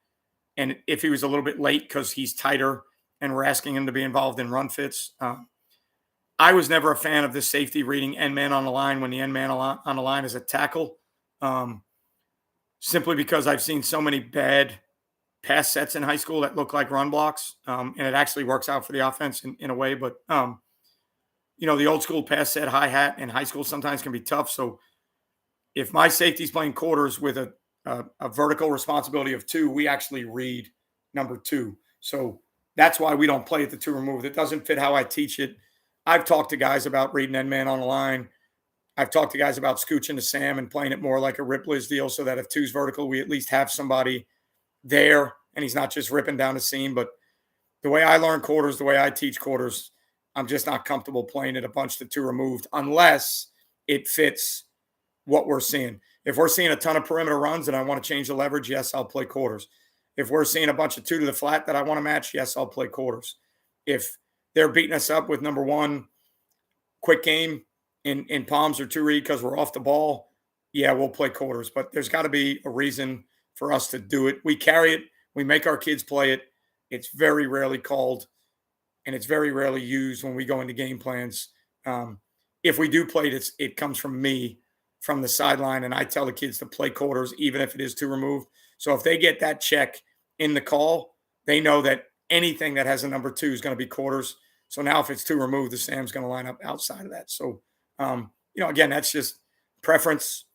and if he was a little bit late because he's tighter and we're asking him to be involved in run fits. I was never a fan of the safety reading end man on the line when the end man on the line is a tackle, simply because I've seen so many bad pass sets in high school that look like run blocks, and it actually works out for the offense in a way. But, the old school pass set hi-hat in high school sometimes can be tough. So if my safety's playing quarters with a vertical responsibility of 2, we actually read number 2. So that's why we don't play at the 2 removed. It doesn't fit how I teach it. I've talked to guys about reading end man on the line. I've talked to guys about scooching to Sam and playing it more like a Rip Liz deal, so that if 2's vertical, we at least have somebody there and he's not just ripping down the seam. But the way I learn quarters, the way I teach quarters, I'm just not comfortable playing it a bunch to 2 removed unless it fits what we're seeing. If we're seeing a ton of perimeter runs and I want to change the leverage, yes, I'll play quarters. If we're seeing a bunch of 2 to the flat that I want to match, yes, I'll play quarters. If they're beating us up with number 1 quick game in palms or 2 read because we're off the ball, yeah, we'll play quarters. But there's got to be a reason for us to do it. We carry it. We make our kids play it. It's very rarely called, and it's very rarely used when we go into game plans. If we do play it, it comes from me from the sideline, and I tell the kids to play quarters even if it is 2 removed. So if they get that check in the call, they know that anything that has a number 2 is going to be quarters. So now if it's 2 removed, the Sam's going to line up outside of that. So, again, that's just preference,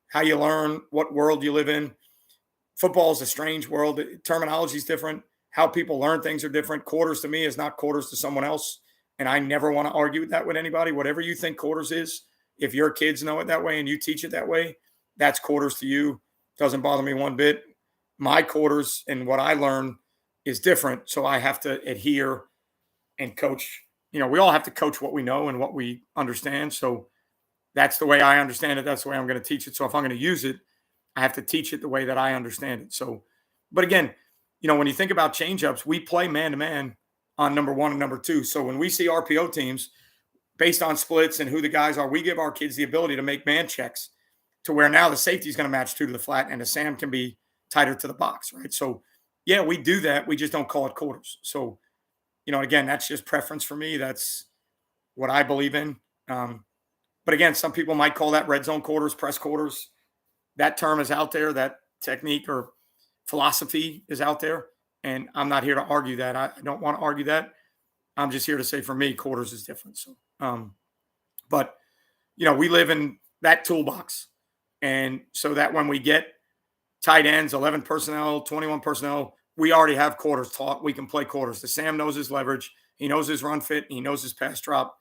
how you learn, what world you live in. Football is a strange world. Terminology is different. How people learn things are different. Quarters to me is not quarters to someone else. And I never want to argue that with anybody. Whatever you think quarters is, if your kids know it that way and you teach it that way, that's quarters to you. Doesn't bother me one bit. My quarters and what I learn is different. So I have to adhere and coach. We all have to coach what we know and what we understand. So that's the way I understand it. That's the way I'm going to teach it. So if I'm going to use it, I have to teach it the way that I understand it. So, but again, when you think about change-ups, we play man-to-man on number 1 and number 2. So when we see RPO teams, based on splits and who the guys are, we give our kids the ability to make man checks to where now the safety is going to match 2 to the flat and the Sam can be tighter to the box, right? So, yeah, we do that. We just don't call it quarters. So, again, that's just preference for me. That's what I believe in. But again, some people might call that red zone quarters, press quarters. That term is out there. That technique or philosophy is out there. And I'm not here to argue that. I don't want to argue that. I'm just here to say, for me, quarters is different. So, but we live in that toolbox. And so that when we get tight ends, 11 personnel, 21 personnel, we already have quarters taught. We can play quarters. The Sam knows his leverage. He knows his run fit. He knows his pass drop.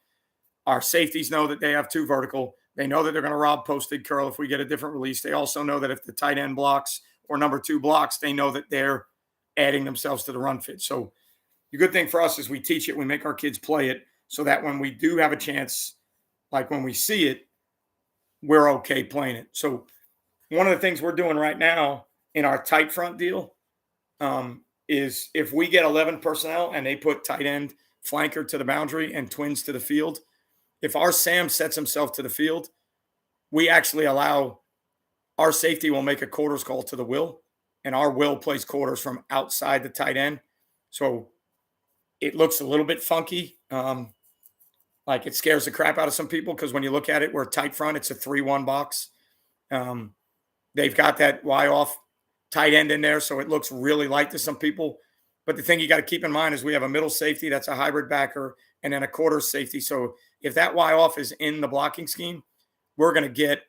Our safeties know that they have 2 vertical. They know that they're going to rob posted curl if we get a different release. They also know that if the tight end blocks or number 2 blocks, they know that they're adding themselves to the run fit. So the good thing for us is we teach it. We make our kids play it so that when we do have a chance, like when we see it, we're okay playing it. So one of the things we're doing right now in our tight front deal is if we get 11 personnel and they put tight end flanker to the boundary and twins to the field, if our Sam sets himself to the field, we actually allow our safety will make a quarters call to the will, and our will plays quarters from outside the tight end. So it looks a little bit funky. Like it scares the crap out of some people because when you look at it, we're tight front. It's a 3-1 box. They've got that Y off tight end in there, so it looks really light to some people. But the thing you got to keep in mind is we have a middle safety that's a hybrid backer and then a quarter safety. So if that Y off is in the blocking scheme, we're going to get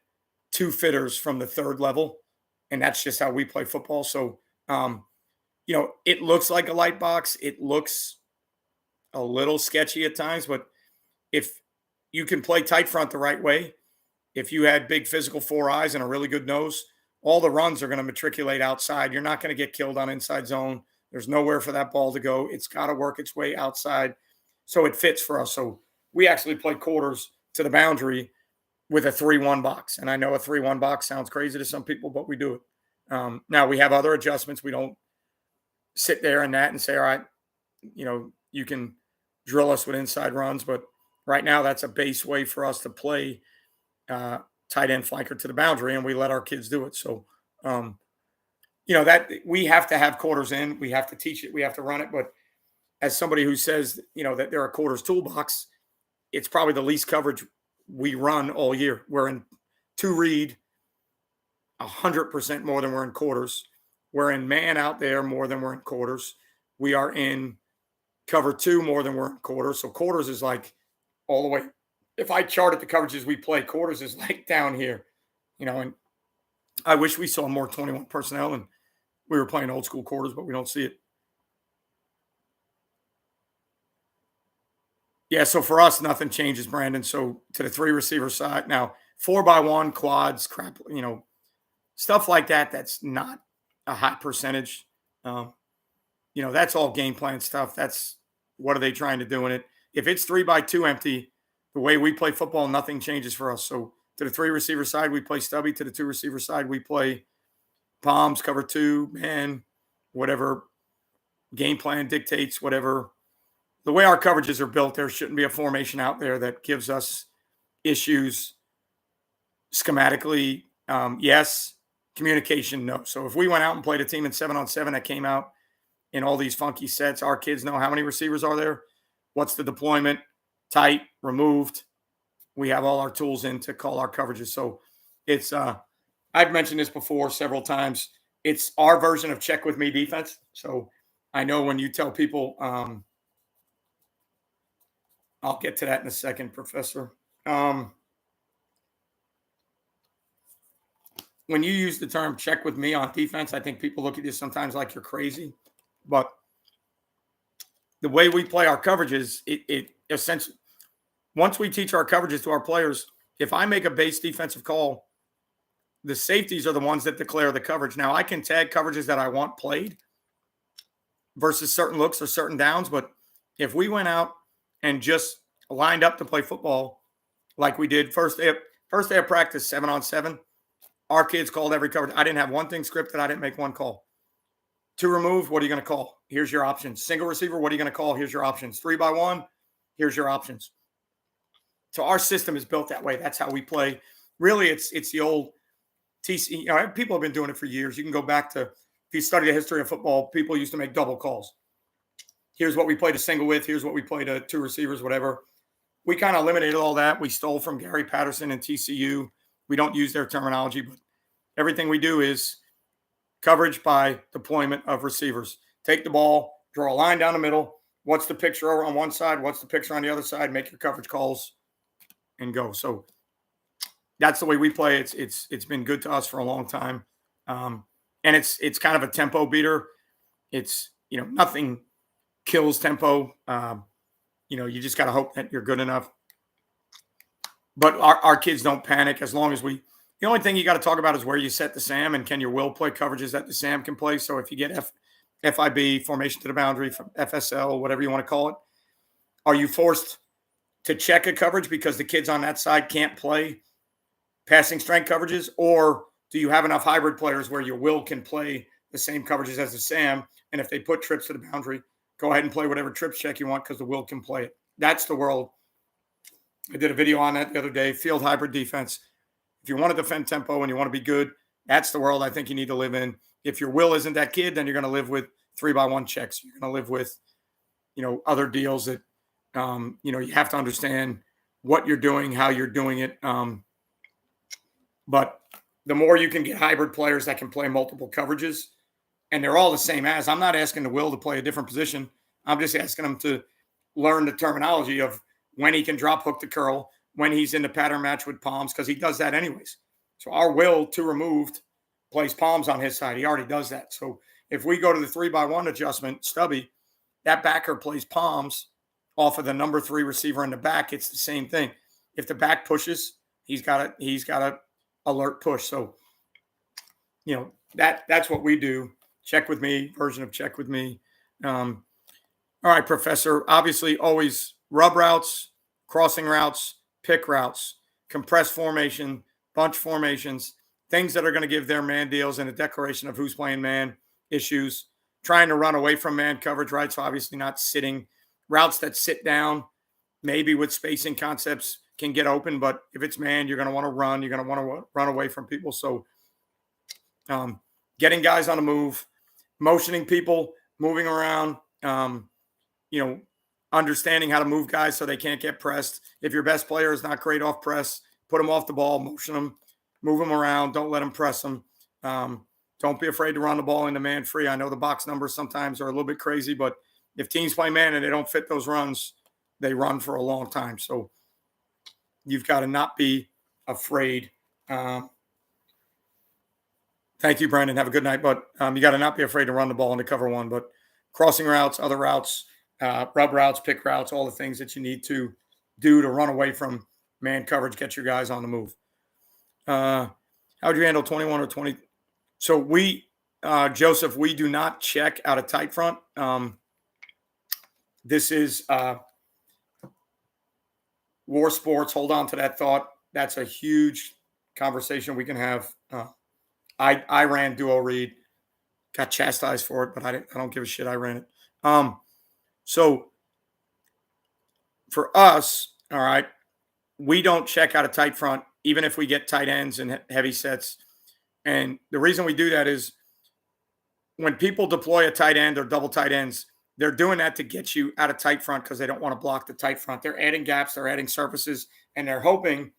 two fitters from the third level. And that's just how we play football. So, it looks like a light box. It looks a little sketchy at times, but if you can play tight front the right way, if you had big physical four eyes and a really good nose, all the runs are going to matriculate outside. You're not going to get killed on inside zone. There's nowhere for that ball to go. It's got to work its way outside. So it fits for us. So we actually play quarters to the boundary with a 3-1 box. And I know a 3-1 box sounds crazy to some people, but we do it. Now we have other adjustments. We don't sit there and say, all right, you can drill us with inside runs. But right now that's a base way for us to play tight end flanker to the boundary, and we let our kids do it. So, that we have to have quarters in. We have to teach it. We have to run it. But as somebody who says, that they're a quarters toolbox, it's probably the least coverage we run all year. We're in two read 100% more than we're in quarters. We're in man out there more than we're in quarters. We are in cover two more than we're in quarters. So quarters is like all the way. If I charted the coverages we play, quarters is like down here, and I wish we saw more 21 personnel and we were playing old school quarters, but we don't see it. Yeah, so for us, nothing changes, Brandon. So to the 3 receiver side now, 4x1 quads, crap, stuff like that. That's not a high percentage. That's all game plan stuff. That's what are they trying to do in it? If it's 3x2 empty, the way we play football, nothing changes for us. So to the 3 receiver side, we play stubby. To the 2 receiver side, we play palms, cover 2, man, whatever game plan dictates, whatever. The way our coverages are built, there shouldn't be a formation out there that gives us issues schematically. Yes. Communication, no. So if we went out and played a team in 7-on-7 that came out in all these funky sets, our kids know how many receivers are there, what's the deployment, tight, removed. We have all our tools in to call our coverages. So it's I've mentioned this before several times. It's our version of check with me defense. So I know when you tell people, I'll get to that in a second, Professor. When you use the term check with me on defense, I think people look at you sometimes like you're crazy. But the way we play our coverages, it essentially, once we teach our coverages to our players, if I make a base defensive call, the safeties are the ones that declare the coverage. Now, I can tag coverages that I want played versus certain looks or certain downs. But if we went out and just lined up to play football like we did first day of practice, 7-on-7, our kids called every coverage. I didn't have one thing scripted. I didn't make one call. To remove, what are you going to call? Here's your options. Single receiver, what are you going to call? Here's your options. 3x1, here's your options. So our system is built that way. That's how we play. Really, it's the old TC. People have been doing it for years. You can go back to, if you study the history of football, people used to make double calls. Here's what we played a single with. Here's what we played a 2 receivers, whatever. We kind of eliminated all that. We stole from Gary Patterson and TCU. We don't use their terminology, but everything we do is coverage by deployment of receivers. Take the ball, draw a line down the middle. What's the picture over on one side? What's the picture on the other side? Make your coverage calls and go. So that's the way we play. It's been good to us for a long time. And it's kind of a tempo beater. It's, nothing kills tempo. You just got to hope that you're good enough. But our kids don't panic as long as the only thing you got to talk about is where you set the SAM and can your will play coverages that the SAM can play. So if you get FIB, formation to the boundary, FSL, whatever you want to call it, are you forced to check a coverage because the kids on that side can't play passing strength coverages? Or do you have enough hybrid players where your will can play the same coverages as the SAM? And if they put trips to the boundary, go ahead and play whatever trips check you want because the will can play it. That's the world. I did a video on that the other day, field hybrid defense. If you want to defend tempo and you want to be good, that's the world I think you need to live in. If your will isn't that kid, then you're going to live with 3x1 checks. You're going to live with, other deals that, you have to understand what you're doing, how you're doing it. But the more you can get hybrid players that can play multiple coverages and they're all the same as. I'm not asking the Will to play a different position. I'm just asking him to learn the terminology of when he can drop hook to curl, when he's in the pattern match with palms, because he does that anyways. So our Will, two removed, plays palms on his side. He already does that. So if we go to the 3x1 adjustment, stubby, that backer plays palms off of the number 3 receiver in the back. It's the same thing. If the back pushes, he's got a alert push. So, that's what we do. Check with me, version of check with me. All right, Professor. Obviously, always rub routes, crossing routes, pick routes, compress formation, bunch formations, things that are going to give their man deals and a declaration of who's playing man issues, trying to run away from man coverage, right? So obviously not sitting. Routes that sit down, maybe with spacing concepts, can get open, but if it's man, you're going to want to run. You're going to want to run away from people. So getting guys on the move, motioning people, moving around, understanding how to move guys so they can't get pressed. If your best player is not great off press, put them off the ball, motion them, move them around. Don't let them press them. Don't be afraid to run the ball into man free. I know the box numbers sometimes are a little bit crazy, but if teams play man and they don't fit those runs, they run for a long time. So you've got to not be afraid. Thank you, Brandon. Have a good night. But you got to not be afraid to run the ball into cover one. But crossing routes, other routes, rub routes, pick routes, all the things that you need to do to run away from man coverage, get your guys on the move. How would you handle 21 or 20? So we, Joseph, we do not check out of tight front. This is war sports. Hold on to that thought. That's a huge conversation we can have. I ran duo read, got chastised for it, but I don't give a shit. I ran it. So for us, all right, we don't check out a tight front, even if we get tight ends and heavy sets. And the reason we do that is when people deploy a tight end or double tight ends, they're doing that to get you out of tight front because they don't want to block the tight front. They're adding gaps, they're adding surfaces, and they're hoping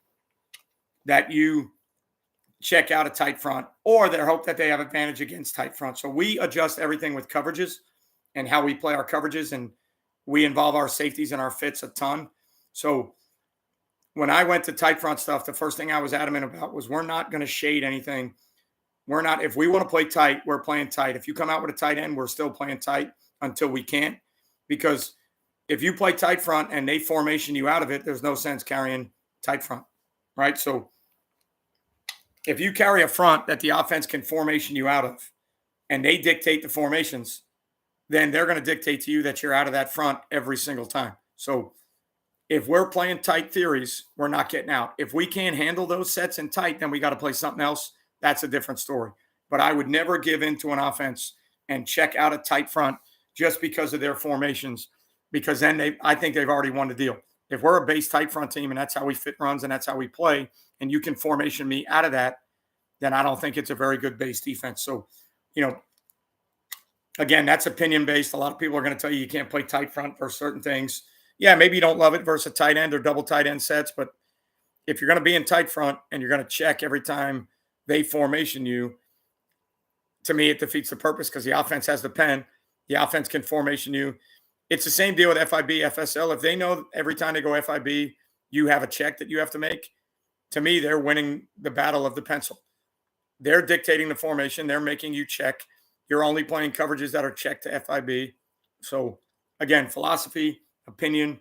that you check out a tight front, or they hope that they have advantage against tight front. So we adjust everything with coverages and how we play our coverages, and we involve our safeties and our fits a ton. So when I went to tight front stuff, the first thing I was adamant about was we're not going to shade anything. We're not, if we want to play tight, we're playing tight. If you come out with a tight end, we're still playing tight until we can't. Because if you play tight front and they formation you out of it, there's no sense carrying tight front, right? So if you carry a front that the offense can formation you out of and they dictate the formations, then they're going to dictate to you that you're out of that front every single time. So if we're playing tight theories, we're not getting out. If we can't handle those sets in tight, then we got to play something else. That's a different story. But I would never give in to an offense and check out a tight front just because of their formations, because then I think they've already won the deal. If we're a base tight front team and that's how we fit runs and that's how we play, and you can formation me out of that, then I don't think it's a very good base defense. So, again, that's opinion based. A lot of people are going to tell you can't play tight front for certain things. Yeah, maybe you don't love it versus a tight end or double tight end sets, but if you're going to be in tight front and you're going to check every time they formation you, to me, it defeats the purpose because the offense has the pen. The offense can formation you. It's the same deal with FIB, FSL. If they know every time they go FIB, you have a check that you have to make, to me, they're winning the battle of the pencil. They're dictating the formation. They're making you check. You're only playing coverages that are checked to FIB. So, again, philosophy, opinion.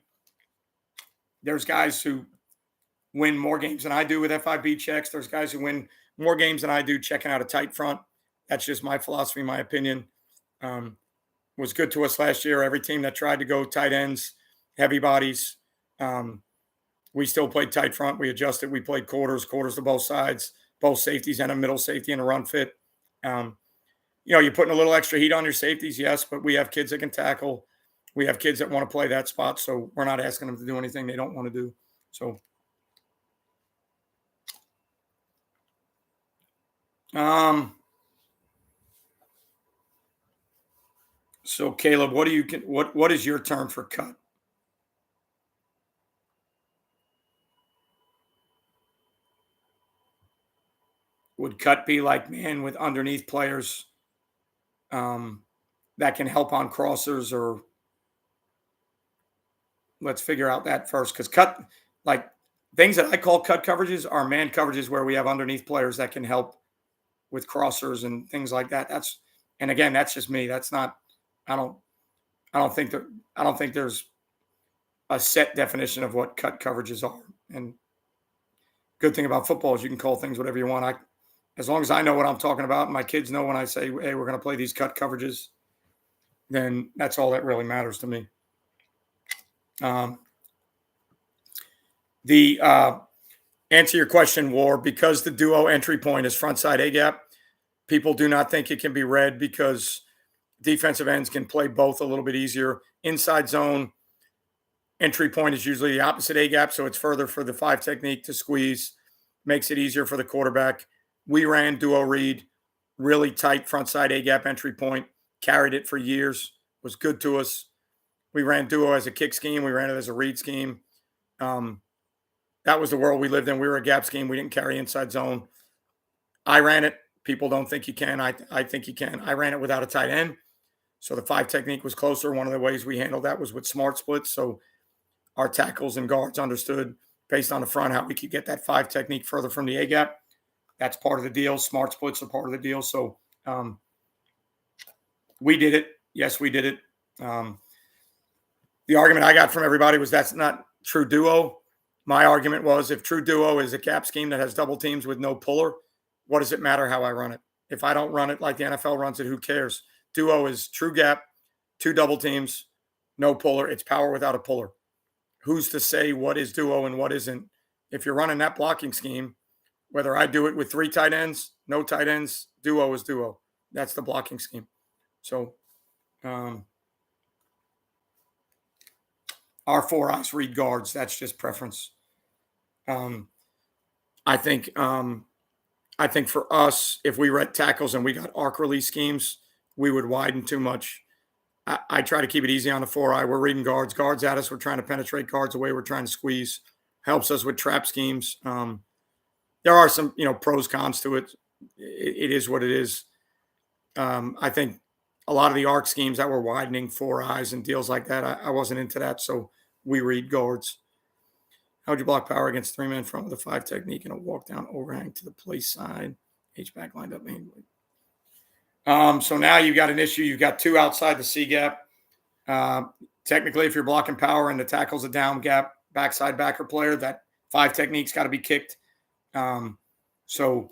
There's guys who win more games than I do with FIB checks. There's guys who win more games than I do checking out a tight front. That's just my philosophy, my opinion. Was good to us last year. Every team that tried to go tight ends, heavy bodies, we still played tight front. We adjusted. We played quarters to both sides, both safeties and a middle safety and a run fit. You're putting a little extra heat on your safeties, yes, but we have kids that can tackle. We have kids that want to play that spot, so we're not asking them to do anything they don't want to do. So Caleb, what is your term for cut? Would cut be like man with underneath players that can help on crossers, or let's figure out that first. Because like things that I call cut coverages are man coverages where we have underneath players that can help with crossers and things like that. And again, that's just me. That's not, I don't, I don't think that, I don't think there's a set definition of what cut coverages are. And good thing about football is you can call things whatever you want. As long as I know what I'm talking about, and my kids know when I say, hey, we're going to play these cut coverages, then that's all that really matters to me. The answer your question, War, because the duo entry point is front side A gap, people do not think it can be read because defensive ends can play both a little bit easier. Inside zone entry point is usually the opposite A gap, so it's further for the 5 technique to squeeze, makes it easier for the quarterback. We ran duo read, really tight front side A gap entry point, carried it for years, was good to us. We ran duo as a kick scheme. We ran it as a read scheme. That was the world we lived in. We were a gap scheme. We didn't carry inside zone. I ran it. People don't think you can. I think you can. I ran it without a tight end. So the 5 technique was closer. One of the ways we handled that was with smart splits. So our tackles and guards understood based on the front how we could get that 5 technique further from the A gap. That's part of the deal. Smart splits are part of the deal. So we did it. Yes, we did it. The argument I got from everybody was that's not true duo. My argument was if true duo is a gap scheme that has double teams with no puller, what does it matter how I run it? If I don't run it like the NFL runs it, who cares? Duo is true gap, 2 double teams, no puller. It's power without a puller. Who's to say what is duo and what isn't? If you're running that blocking scheme, whether I do it with 3 tight ends, no tight ends, duo is duo. That's the blocking scheme. So our 4 eyes read guards. That's just preference. I think for us, if we read tackles and we got arc release schemes, we would widen too much. I try to keep it easy on the 4 eye. We're reading guards. Guards at us. We're trying to penetrate guards away. We're trying to squeeze. Helps us with trap schemes. There are some, pros, cons to it. It is what it is. I think a lot of the arc schemes that were widening 4 eyes and deals like that, I wasn't into that. So we read guards. How would you block power against 3 men front with a 5 technique and a walk down overhang to the play side? H-back lined up manually. So now you've got an issue. You've got 2 outside the C gap. Technically, if you're blocking power and the tackle's a down gap, backside backer player, that 5 technique's got to be kicked. So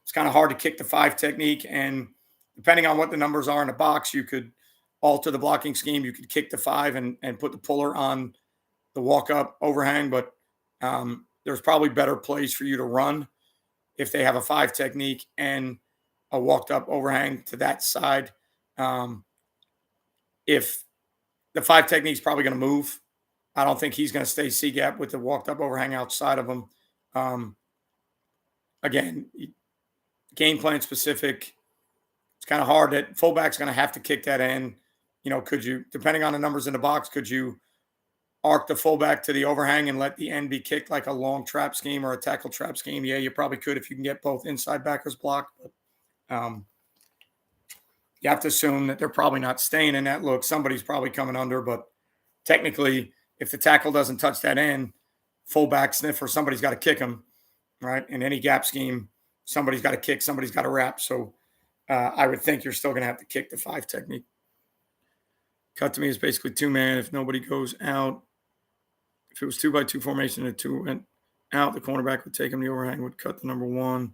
it's kind of hard to kick the 5 technique. And depending on what the numbers are in the box, you could alter the blocking scheme. You could kick the 5 and put the puller on the walk-up overhang. But there's probably better plays for you to run if they have a 5 technique and a walked-up overhang to that side. If the 5 technique is probably going to move, I don't think he's going to stay C-gap with the walked-up overhang outside of him. Again, game plan specific. It's kind of hard that fullback's going to have to kick that in. Could you, depending on the numbers in the box, could you arc the fullback to the overhang and let the end be kicked like a long trap scheme or a tackle trap scheme? Yeah, you probably could if you can get both inside backers blocked. But you have to assume that they're probably not staying in that look. Somebody's probably coming under, but technically, if the tackle doesn't touch that end, fullback sniffer, somebody's got to kick him, right? In any gap scheme, somebody's got to kick, somebody's got to wrap. So I would think you're still going to have to kick the 5 technique. Cut to me is basically 2-man. If nobody goes out, if it was 2-by-2 formation and 2 went out, the cornerback would take him. The overhang would cut the number 1.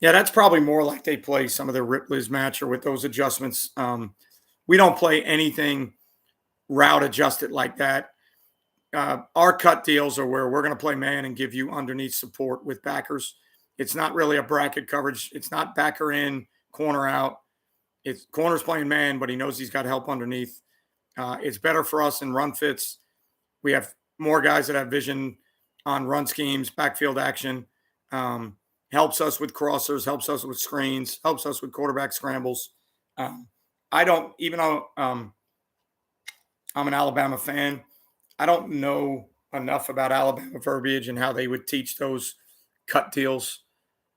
Yeah, that's probably more like they play some of their Ripley's match or with those adjustments. We don't play anything route adjusted like that. Our cut deals are where we're going to play man and give you underneath support with backers. It's not really a bracket coverage. It's not backer in, corner out. It's corner's playing man, but he knows he's got help underneath. It's better for us in run fits. We have more guys that have vision on run schemes, backfield action. Helps us with crossers, helps us with screens, helps us with quarterback scrambles. I don't, even though I'm an Alabama fan, I don't know enough about Alabama verbiage and how they would teach those cut deals.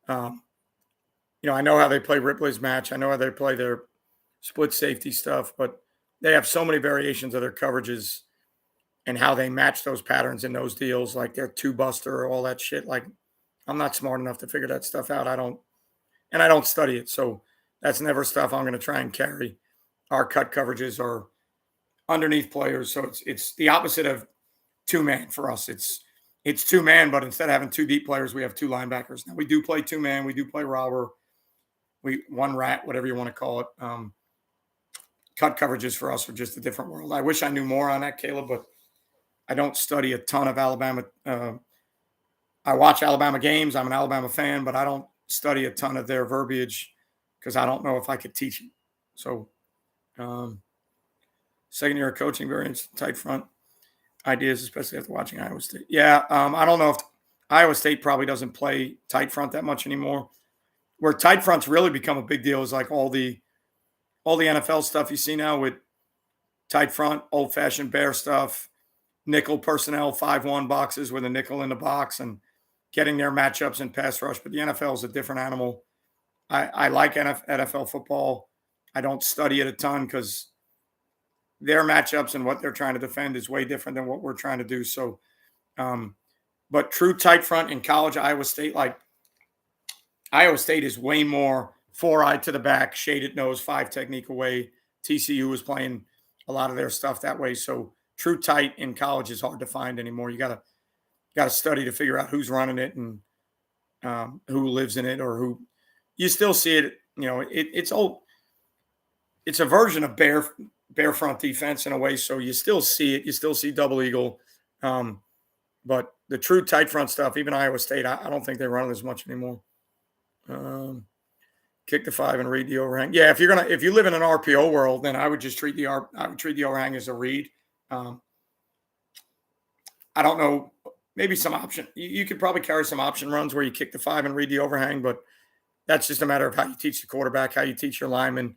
I know how they play Ripley's match. I know how they play their split safety stuff, but they have so many variations of their coverages and how they match those patterns in those deals, like their two buster, all that shit. Like, I'm not smart enough to figure that stuff out. I don't study it. So that's never stuff I'm going to try and carry. Our cut coverages are underneath players. So it's the opposite of two man for us. It's two man, but instead of having two deep players, we have two linebackers. Now we do play two man. We do play robber. We one rat, whatever you want to call it. Cut coverages for us are just a different world. I wish I knew more on that, Caleb, but I don't study a ton of Alabama. I watch Alabama games. I'm an Alabama fan, but I don't study a ton of their verbiage because I don't know if I could teach it. So, second year of coaching, very interesting, tight front ideas, especially after watching Iowa State. Yeah, I don't know if Iowa State probably doesn't play tight front that much anymore. Where tight fronts really become a big deal is like all the NFL stuff you see now with tight front, old-fashioned bear stuff, nickel personnel, 5-1 boxes with a nickel in the box and getting their matchups in pass rush. But the NFL is a different animal. I like NFL football. I don't study it a ton because their matchups and what they're trying to defend is way different than what we're trying to do. So, but true tight front in college, Iowa State is way more 4-eye to the back, shaded nose, 5 technique away. TCU was playing a lot of their stuff that way. So true tight in college is hard to find anymore. You got to study to figure out who's running it and who lives in it or who. You still see it. You know, it's old. It's a version of bear front defense in a way. So you still see it. You still see double eagle. But the true tight front stuff, even Iowa State, I don't think they run it as much anymore. Kick the 5 and read the overhang. Yeah, if you live in an RPO world, then I would just treat the overhang as a read. I don't know, maybe some option. You could probably carry some option runs where you kick the 5 and read the overhang, but that's just a matter of how you teach the quarterback, how you teach your lineman.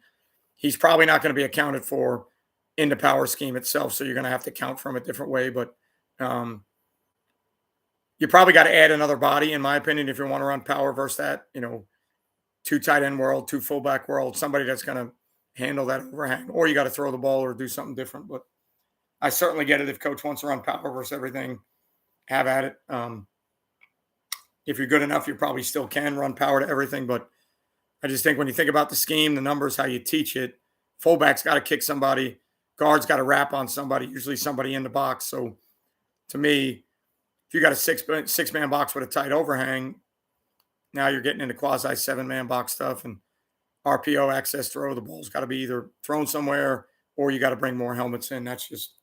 He's probably not going to be accounted for in the power scheme itself, so you're going to have to count from a different way. But you probably got to add another body, in my opinion, if you want to run power versus that. You know, 2 tight end world, 2 fullback world, somebody that's going to handle that overhang, or you got to throw the ball or do something different. But I certainly get it if coach wants to run power versus everything, have at it. If you're good enough, you probably still can run power to everything. But I just think when you think about the scheme, the numbers, how you teach it, fullback's got to kick somebody, guard's got to wrap on somebody, usually somebody in the box. So to me, if you got a six-man box with a tight overhang, now you're getting into quasi 7-man box stuff and RPO access throw. The ball's got to be either thrown somewhere or you got to bring more helmets in. That's just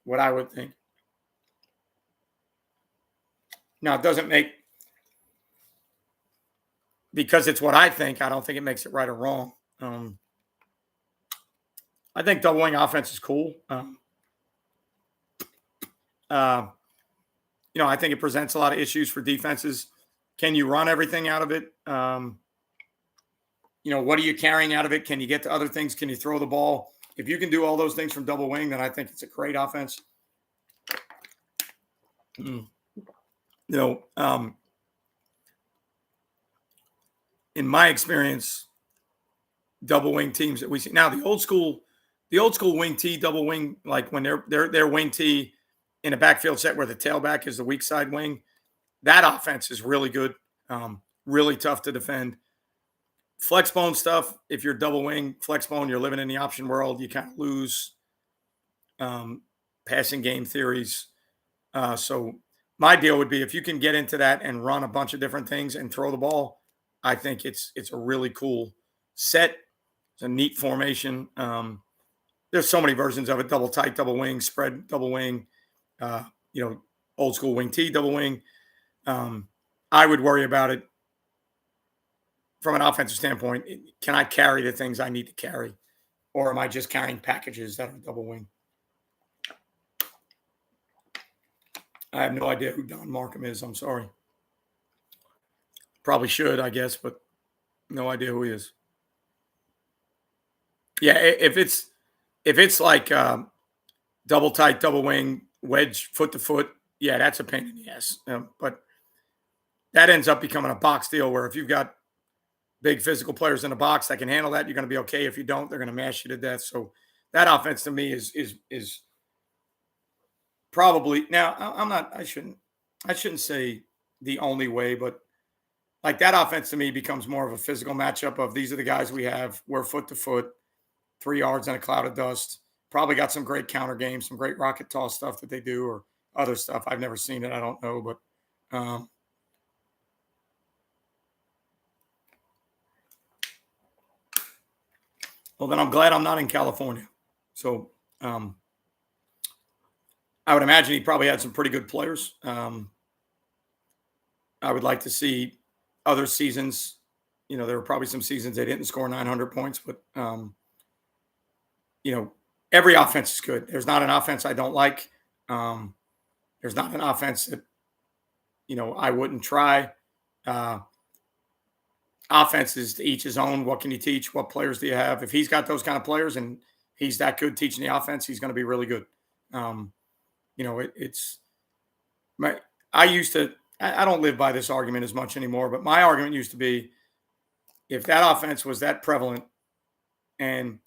what I would think. Now, it doesn't make, because it's what I think, I don't think it makes it right or wrong. I think double wing offense is cool. I think it presents a lot of issues for defenses. Can you run everything out of it? What are you carrying out of it? Can you get to other things? Can you throw the ball? If you can do all those things from double wing, then I think it's a great offense. In my experience, double wing teams that we see now, the old school wing T, double wing, like when they're wing T in a backfield set where the tailback is the weak side wing, that offense is really good, really tough to defend. Flex bone stuff, if you're double wing, flex bone, you're living in the option world, you kind of lose passing game theories. So my deal would be if you can get into that and run a bunch of different things and throw the ball, I think it's a really cool set. It's a neat formation. There's so many versions of it: double tight, double wing, spread, double wing. Old school wing T, double wing. I would worry about it from an offensive standpoint. Can I carry the things I need to carry, or am I just carrying packages that are double wing? I have no idea who Don Markham is. I'm sorry. Probably should, I guess, but no idea who he is. Yeah, if it's like double tight, double wing, wedge, foot to foot, yeah, that's a pain in the ass. But that ends up becoming a box deal where if you've got big physical players in the box that can handle that, you're going to be okay. If you don't, they're going to mash you to death. So that offense to me is probably now. I'm not. I shouldn't say the only way, but like that offense to me becomes more of a physical matchup of these are the guys we have. We're foot to foot, 3 yards in a cloud of dust. Probably got some great counter games, some great rocket toss stuff that they do, or other stuff. I've never seen it. I don't know, but well, then I'm glad I'm not in California. So I would imagine he probably had some pretty good players. I would like to see other seasons. There were probably some seasons they didn't score 900 points, but you know, every offense is good. There's not an offense I don't like. Um, there's not an offense that I wouldn't try. Uh, Offense is to each his own. What can you teach? What players do you have? If he's got those kind of players and he's that good teaching the offense, he's going to be really good. Um, it's my. I used to. I don't live by this argument as much anymore, but my argument used to be if that offense was that prevalent and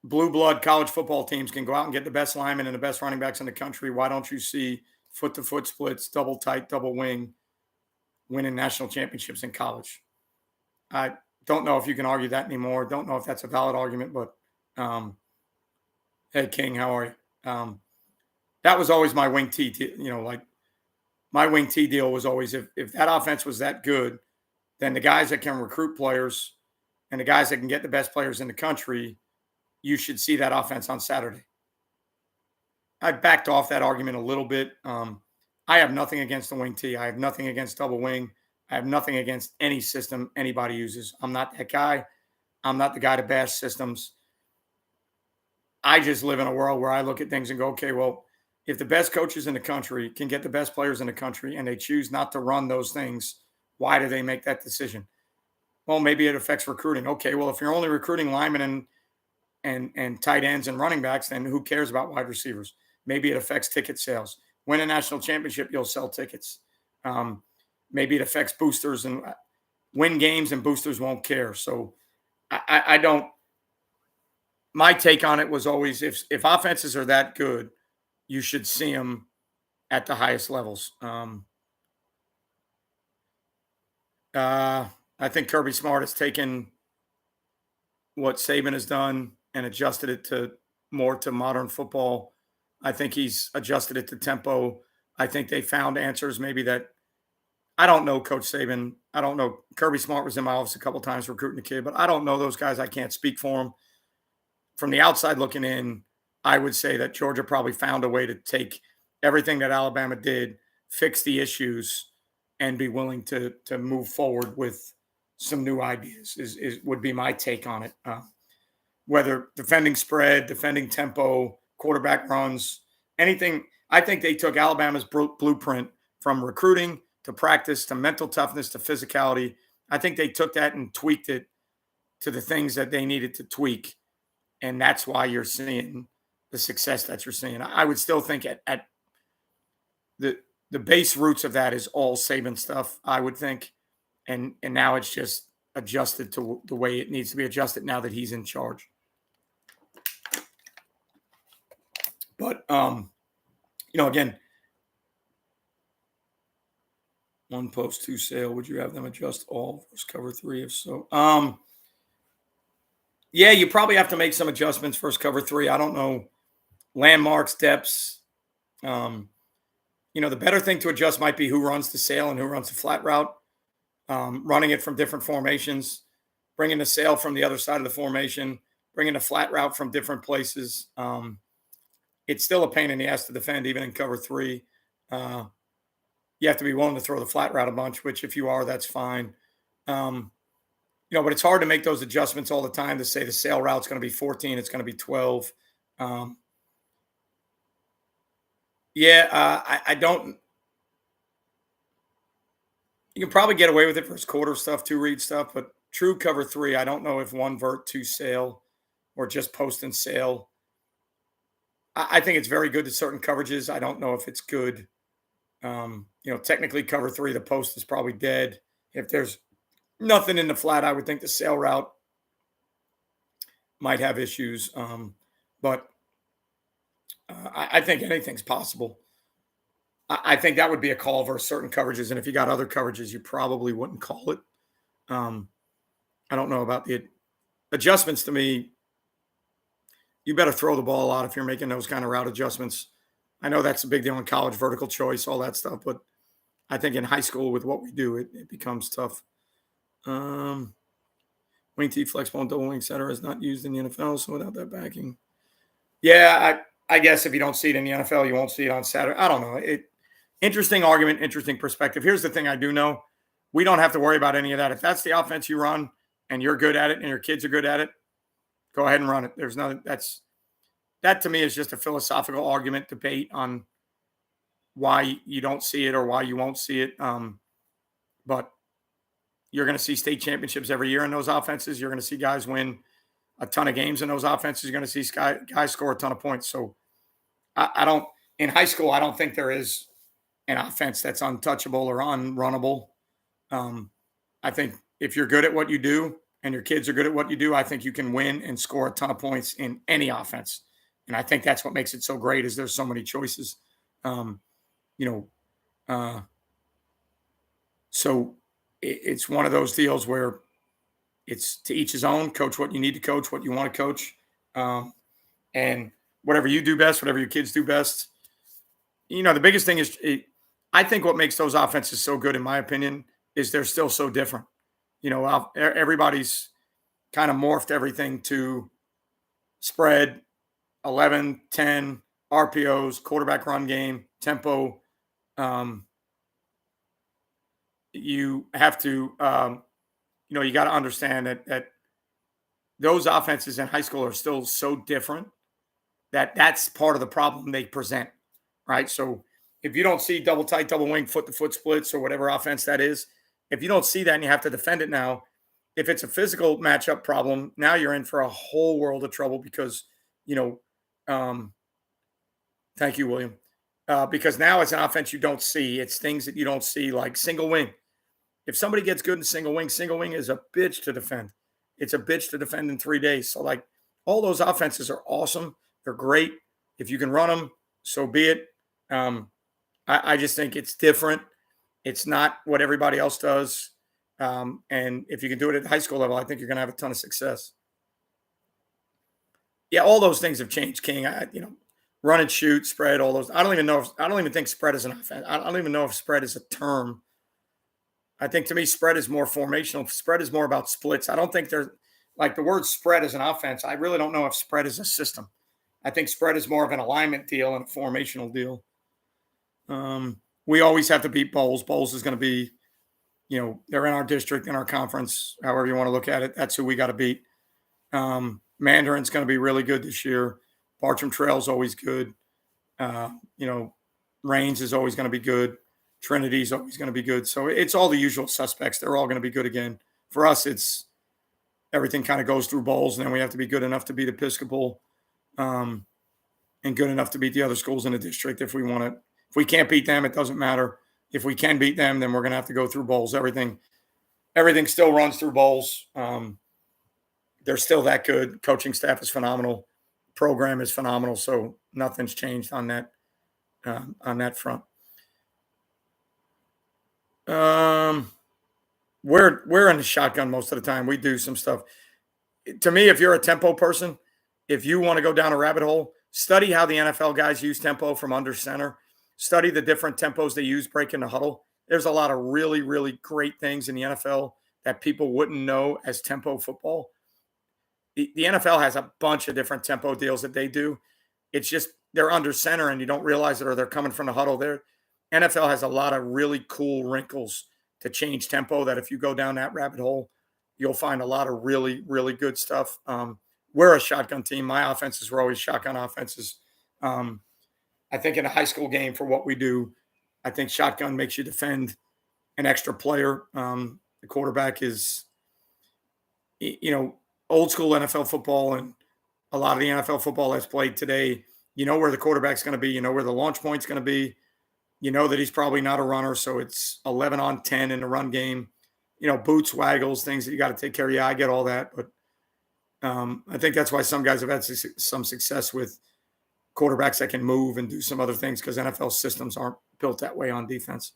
blue blood college football teams can go out and get the best linemen and the best running backs in the country, why don't you see foot to foot splits, double tight, double wing, winning national championships in college? I don't know if you can argue that anymore. Don't know if that's a valid argument, but hey, King, how are you? That was always my wing T. Like my wing T deal was always if that offense was that good, then the guys that can recruit players and the guys that can get the best players in the country, you should see that offense on Saturday. I backed off that argument a little bit. I have nothing against the wing T. I have nothing against double wing. I have nothing against any system anybody uses. I'm not that guy. I'm not the guy to bash systems. I just live in a world where I look at things and go, okay, well, if the best coaches in the country can get the best players in the country and they choose not to run those things, why do they make that decision? Well, maybe it affects recruiting. Okay, well, if you're only recruiting linemen and tight ends and running backs, then who cares about wide receivers? Maybe it affects ticket sales. Win a national championship, you'll sell tickets. Maybe it affects boosters and win games and boosters won't care. So I don't. My take on it was always if offenses are that good, you should see them at the highest levels. I think Kirby Smart has taken what Saban has done and adjusted it to more to modern football. I think he's adjusted it to tempo. I think they found answers maybe that I don't know Coach Saban. I don't know. Kirby Smart was in my office a couple times recruiting a kid, but I don't know those guys. I can't speak for them. From the outside looking in, I would say that Georgia probably found a way to take everything that Alabama did, fix the issues, and be willing to move forward with some new ideas. Would be my take on it. Whether defending spread, defending tempo, quarterback runs, anything. I think they took Alabama's blueprint from recruiting to practice to mental toughness to physicality. I think they took that and tweaked it to the things that they needed to tweak. And that's why you're seeing the success that you're seeing. I would still think at the base roots of that is all Saban stuff, I would think. And now it's just adjusted to the way it needs to be adjusted now that he's in charge. But, again, one post, two sale. Would you have them adjust all versus cover three? If so, yeah, you probably have to make some adjustments versus cover three. I don't know. Landmarks, depths. The better thing to adjust might be who runs the sail and who runs the flat route. Running it from different formations, bringing the sail from the other side of the formation, bringing the flat route from different places. It's still a pain in the ass to defend, even in cover three. You have to be willing to throw the flat route a bunch, which if you are, that's fine. But it's hard to make those adjustments all the time to say the sail route's going to be 14, it's going to be 12. I don't. You can probably get away with it versus quarter stuff, two read stuff, but true cover three, I don't know if one vert, two sail, or just post and sail. I think it's very good to certain coverages. I don't know if it's good. Technically cover three, the post is probably dead. If there's Nothing in the flat. I would think the sail route might have issues, but I think anything's possible. I think that would be a call versus certain coverages, and if you got other coverages, you probably wouldn't call it. Um, I don't know about the adjustments. To me, you better throw the ball a lot if you're making those kind of route adjustments. I know that's a big deal in college, vertical choice, all that stuff, but I think in high school with what we do, it becomes tough. Um, Wing T, flex bone, double wing center is not used in the NFL, so without that backing. Yeah, I guess if you don't see it in the NFL, you won't see it on Saturday. I don't know. Interesting argument, interesting perspective. Here's the thing I do know. We don't have to worry about any of that. If that's the offense you run and you're good at it and your kids are good at it, go ahead and run it. There's nothing that to me is just a philosophical argument debate on why you don't see it or why you won't see it. But you're going to see state championships every year in those offenses. You're going to see guys win a ton of games in those offenses. You're going to see guys score a ton of points. So I don't, in high school, I don't think there is an offense that's untouchable or unrunnable. I think if you're good at what you do and your kids are good at what you do, I think you can win and score a ton of points in any offense. And I think that's what makes it so great is there's so many choices. Um, you know, so it's one of those deals where it's to each his own. Coach what you need to coach, what you want to coach, and whatever you do best, whatever your kids do best. The biggest thing is I think what makes those offenses so good, in my opinion, is they're still so different. Everybody's kind of morphed everything to spread, 11, 10, RPOs, quarterback run game, tempo. You have to, you got to understand that those offenses in high school are still so different that's part of the problem they present, right? So if you don't see double tight, double wing, foot to foot splits or whatever offense that is, if you don't see that and you have to defend it now, if it's a physical matchup problem, now you're in for a whole world of trouble because, thank you, William. Because now it's an offense you don't see. It's things that you don't see, like single wing. If somebody gets good in single wing is a bitch to defend. It's a bitch to defend in 3 days. So, like, all those offenses are awesome. They're great. If you can run them, so be it. I just think it's different. It's not what everybody else does. And if you can do it at the high school level, I think you're going to have a ton of success. Yeah, all those things have changed, King. Run and shoot, spread, all those. I don't even think spread is an offense. I don't even know if spread is a term. I think to me, spread is more formational. Spread is more about splits. I don't think there's like the word spread is an offense. I really don't know if spread is a system. I think spread is more of an alignment deal and a formational deal. We always have to beat Bowles. Bowles is going to be, they're in our district, in our conference, however you want to look at it. That's who we got to beat. Mandarin's going to be really good this year. Bartram Trail's always good. Rains is always going to be good. Trinity's always going to be good. So it's all the usual suspects. They're all going to be good again. For us, it's everything kind of goes through Bowles, and then we have to be good enough to beat Episcopal and good enough to beat the other schools in the district if we want to. If we can't beat them, it doesn't matter. If we can beat them, then we're going to have to go through Bowles. Everything still runs through Bowles. They're still that good. Coaching staff is phenomenal. Program is phenomenal. So nothing's changed on that front. We're in the shotgun most of the time. We do some stuff. To me, if you're a tempo person, if you want to go down a rabbit hole, study how the NFL guys use tempo from under center. Study the different tempos they use breaking the huddle. There's a lot of really, really great things in the NFL that people wouldn't know as tempo football. The NFL has a bunch of different tempo deals that they do. It's just they're under center and you don't realize it or they're coming from the huddle. NFL has a lot of really cool wrinkles to change tempo that if you go down that rabbit hole, you'll find a lot of really, really good stuff. We're a shotgun team. My offenses were always shotgun offenses. I think in a high school game for what we do, I think shotgun makes you defend an extra player. The quarterback is, old school NFL football and a lot of the NFL football that's played today, where the quarterback's going to be, where the launch point's going to be. You know that he's probably not a runner, so it's 11 on 10 in the run game. boots, waggles, things that you got to take care of. Yeah, I get all that. But I think that's why some guys have had some success with quarterbacks that can move and do some other things because NFL systems aren't built that way on defense.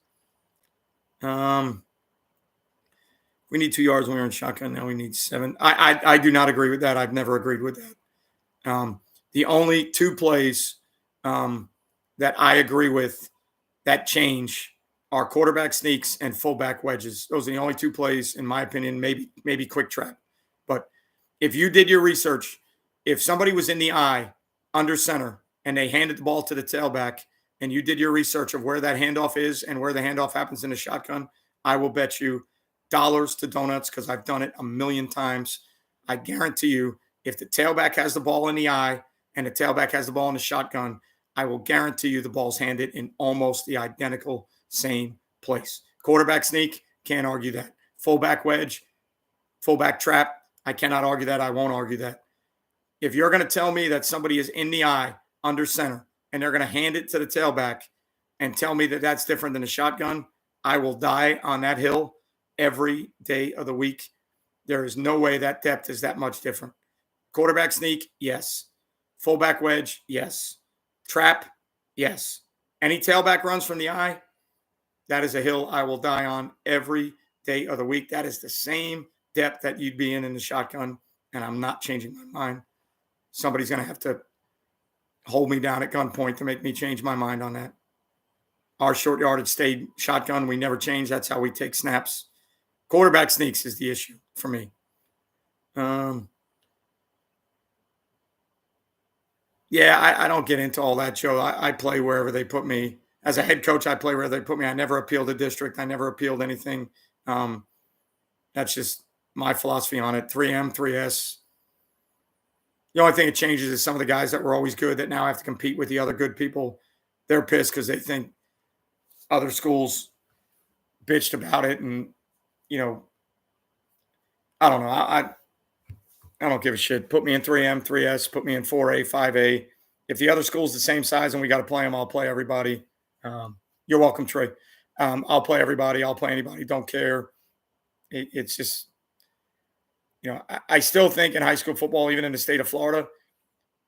We need 2 yards when we're in shotgun. Now we need 7. I do not agree with that. I've never agreed with that. The only 2 plays that I agree with that change are quarterback sneaks and fullback wedges. Those are the only 2 plays, in my opinion, maybe quick trap. But if you did your research, if somebody was in the eye under center and they handed the ball to the tailback and you did your research of where that handoff is and where the handoff happens in the shotgun, I will bet you dollars to donuts, because I've done it a million times. I guarantee you, if the tailback has the ball in the eye and the tailback has the ball in the shotgun, I will guarantee you the ball's handed in almost the identical same place. Quarterback sneak, can't argue that. Fullback wedge, fullback trap, I cannot argue that. I won't argue that. If you're going to tell me that somebody is in the eye under center and they're going to hand it to the tailback and tell me that that's different than a shotgun, I will die on that hill every day of the week. There is no way that depth is that much different. Quarterback sneak, yes. Fullback wedge, yes. Trap, yes. Any tailback runs from the eye, that is a hill I will die on every day of the week. That is the same depth that you'd be in the shotgun, and I'm not changing my mind. Somebody's going to have to hold me down at gunpoint to make me change my mind on that. Our short yardage stayed shotgun. We never changed. That's how we take snaps. Quarterback sneaks is the issue for me. Yeah, I don't get into all that, Joe. I play wherever they put me. As a head coach, I play wherever they put me. I never appealed a district. I never appealed anything. That's just my philosophy on it. 3M, 3S. The only thing that changes is some of the guys that were always good that now have to compete with the other good people. They're pissed because they think other schools bitched about it. And, I don't know. I don't give a shit. Put me in 3M, 3S, put me in 4A, 5A. If the other school's the same size and we got to play them, I'll play everybody. You're welcome, Trey. I'll play everybody. I'll play anybody. Don't care. It's just, I still think in high school football, even in the state of Florida,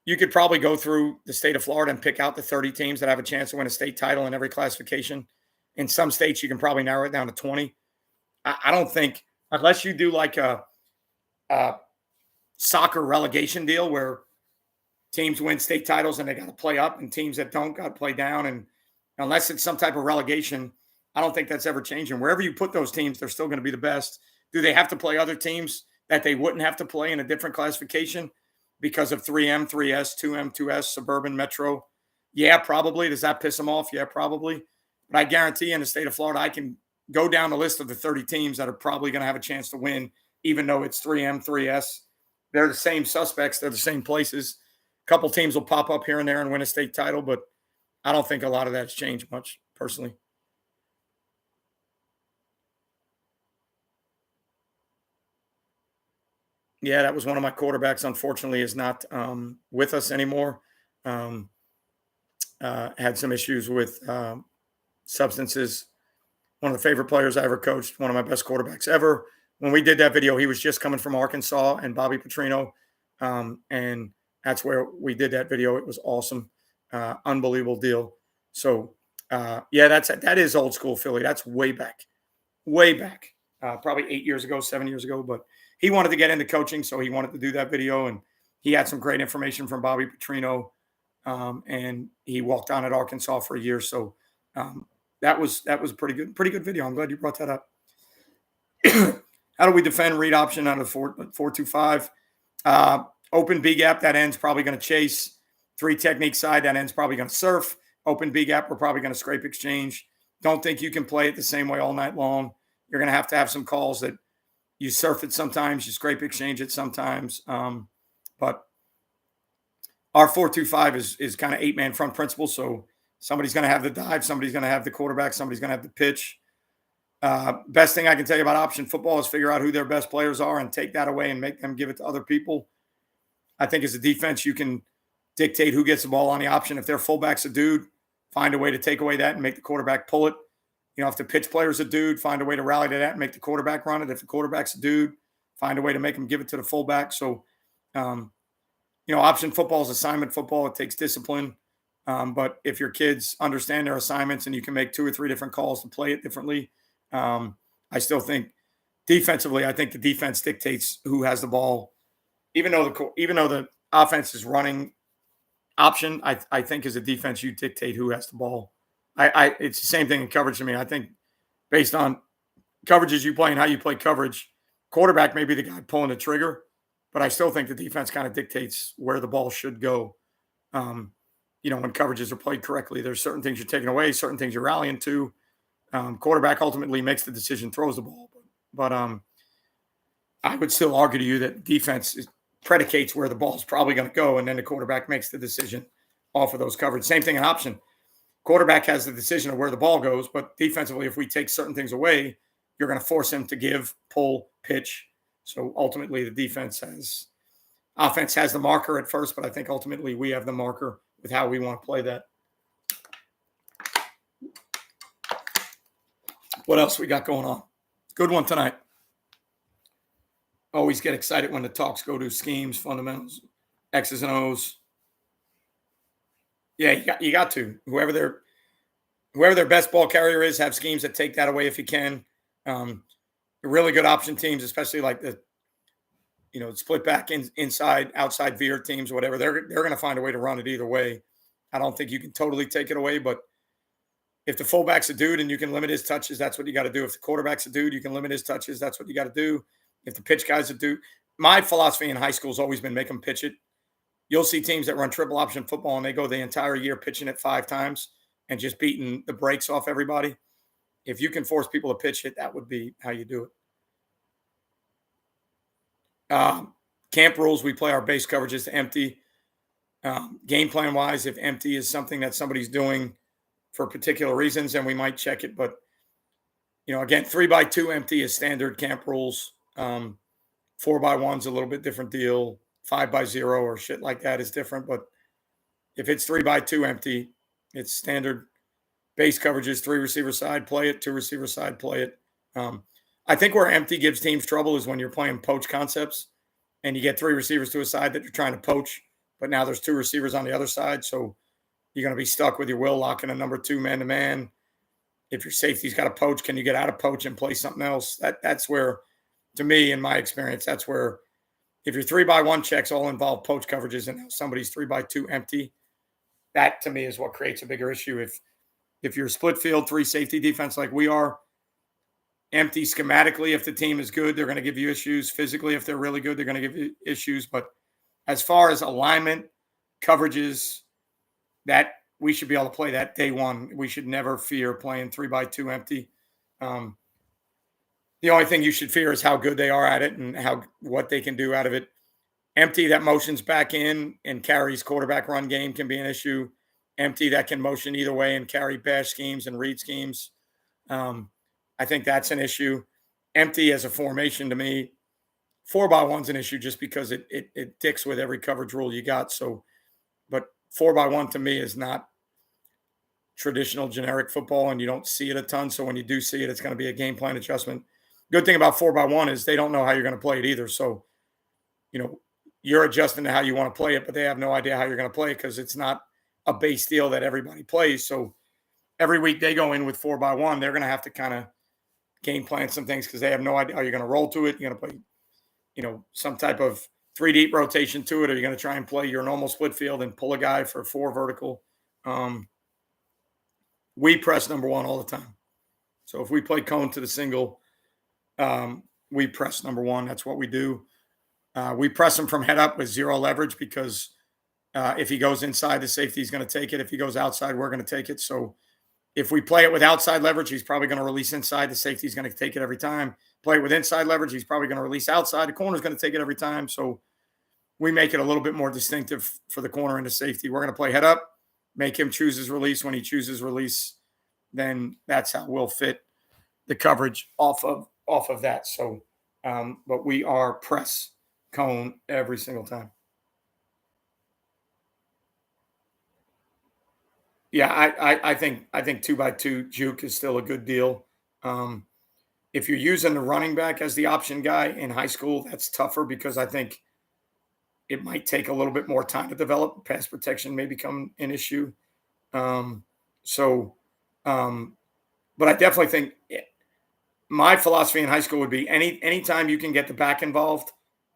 you could probably go through the state of Florida and pick out the 30 teams that have a chance to win a state title in every classification. In some states, you can probably narrow it down to 20. I don't think, unless you do like a soccer relegation deal where teams win state titles and they got to play up and teams that don't got to play down. And unless it's some type of relegation, I don't think that's ever changing. Wherever you put those teams, they're still going to be the best. Do they have to play other teams that they wouldn't have to play in a different classification because of 3M, 3S, 2M, 2S, suburban, metro? Yeah, probably. Does that piss them off? Yeah, probably. But I guarantee in the state of Florida, I can go down the list of the 30 teams that are probably going to have a chance to win, even though it's 3M, 3S. They're the same suspects. They're the same places. A couple teams will pop up here and there and win a state title, but I don't think a lot of that's changed much, personally. Yeah, that was one of my quarterbacks. Unfortunately, is not with us anymore. Had some issues with substances. One of the favorite players I ever coached. One of my best quarterbacks ever. When we did that video, he was just coming from Arkansas and Bobby Petrino, and that's where we did that video. It was awesome, unbelievable deal. So, yeah, that is old school Philly. That's way back, probably 8 years ago, 7 years ago. But he wanted to get into coaching, so he wanted to do that video, and he had some great information from Bobby Petrino, and he walked on at Arkansas for a year. So that was a pretty good video. I'm glad you brought that up. How do we defend read option out of 4-2-5? Open B gap, that end's probably going to chase. 3 technique side, that end's probably going to surf. Open B gap, we're probably going to scrape exchange. Don't think you can play it the same way all night long. You're going to have some calls that you surf it sometimes, you scrape exchange it sometimes. But our 4-2-5 is kind of 8-man front principle. So somebody's going to have the dive, somebody's going to have the quarterback, somebody's going to have the pitch. Best thing I can tell you about option football is figure out who their best players are and take that away and make them give it to other people. I think as a defense, you can dictate who gets the ball on the option. If their fullback's a dude, find a way to take away that and make the quarterback pull it. if the pitch player's a dude, find a way to rally to that and make the quarterback run it. If the quarterback's a dude, find a way to make him give it to the fullback. So, option football is assignment football. It takes discipline. But if your kids understand their assignments and you can make 2 or 3 different calls to play it differently, I still think defensively, I think the defense dictates who has the ball. Even though the offense is running option, I think as a defense, you dictate who has the ball. It's the same thing in coverage to me. I think based on coverages you play and how you play coverage, quarterback may be the guy pulling the trigger, but I still think the defense kind of dictates where the ball should go. When coverages are played correctly, there's certain things you're taking away, certain things you're rallying to. Quarterback ultimately makes the decision, throws the ball. But I would still argue to you that defense predicates where the ball's probably going to go, and then the quarterback makes the decision off of those coverage. Same thing in option. Quarterback has the decision of where the ball goes, but defensively, if we take certain things away, you're going to force him to give, pull, pitch. So ultimately, the offense has the marker at first, but I think ultimately we have the marker with how we want to play that. What else we got going on? Good one tonight. Always get excited when the talks go to schemes, fundamentals, X's and O's. Yeah, you got to. Whoever their best ball carrier is, have schemes that take that away if you can. Really good option teams, especially like the split back inside, outside veer teams, whatever. They're going to find a way to run it either way. I don't think you can totally take it away, but if the fullback's a dude and you can limit his touches, that's what you got to do. If the quarterback's a dude, you can limit his touches. That's what you got to do. If the pitch guy's a dude, my philosophy in high school has always been make them pitch it. You'll see teams that run triple option football and they go the entire year pitching it 5 times and just beating the brakes off everybody. If you can force people to pitch it, that would be how you do it. Camp rules, we play our base coverages to empty. Game plan wise, if empty is something that somebody's doing for particular reasons, then we might check it. But, again, 3x2 empty is standard camp rules. 4x1's a little bit different deal. 5x0 or shit like that is different. But if it's 3x2 empty, it's standard base coverages, 3 receiver side, play it, 2 receiver side, play it. I think where empty gives teams trouble is when you're playing poach concepts and you get 3 receivers to a side that you're trying to poach, but now there's 2 receivers on the other side. So you're going to be stuck with your will locking a number 2 man-to-man. If your safety's got a poach, can you get out of poach and play something else? That's where, to me, in my experience, that's where if your 3x1 checks all involve poach coverages and somebody's 3x2 empty, that to me is what creates a bigger issue. If you're split field 3 safety defense like we are, empty schematically, if the team is good, they're going to give you issues. Physically, if they're really good, they're going to give you issues. But as far as alignment, coverages, that we should be able to play that day one. We should never fear playing 3x2 empty. The only thing you should fear is how good they are at it and what they can do out of it. Empty that motions back in and carries quarterback run game can be an issue. Empty that can motion either way and carry bash schemes and read schemes. I think that's an issue. Empty as a formation to me, 4x1's an issue just because it dicks with every coverage rule you got. So, but 4x1 to me is not traditional generic football, and you don't see it a ton. So when you do see it, it's going to be a game plan adjustment. Good thing about 4x1 is they don't know how you're going to play it either. So, you're adjusting to how you want to play it, but they have no idea how you're going to play it because it's not a base deal that everybody plays. So every week they go in with 4x1, they're going to have to kind of game plan some things because they have no idea how you're going to roll to it. You're going to play, some type of 3 deep rotation to it, or you're going to try and play your normal split field and pull a guy for 4 vertical. We press number 1 all the time. So if we play cone to the single, we press number 1. That's what we do. We press him from head up with 0 leverage because if he goes inside, the safety is going to take it. If he goes outside, we're going to take it. So if we play it with outside leverage, he's probably going to release inside. The safety is going to take it every time. Play it with inside leverage, he's probably going to release outside. The corner is going to take it every time. So we make it a little bit more distinctive for the corner and the safety. We're going to play head up, make him choose his release. When he chooses release, then that's how we'll fit the coverage off of that. So, but we are press cone every single time. Yeah, I think 2x2 juke is still a good deal. Um, if you're using the running back as the option guy in high school, that's tougher because I think it might take a little bit more time to develop. Pass protection may become an issue. Um, so, um, but I definitely think my philosophy in high school would be anytime you can get the back involved,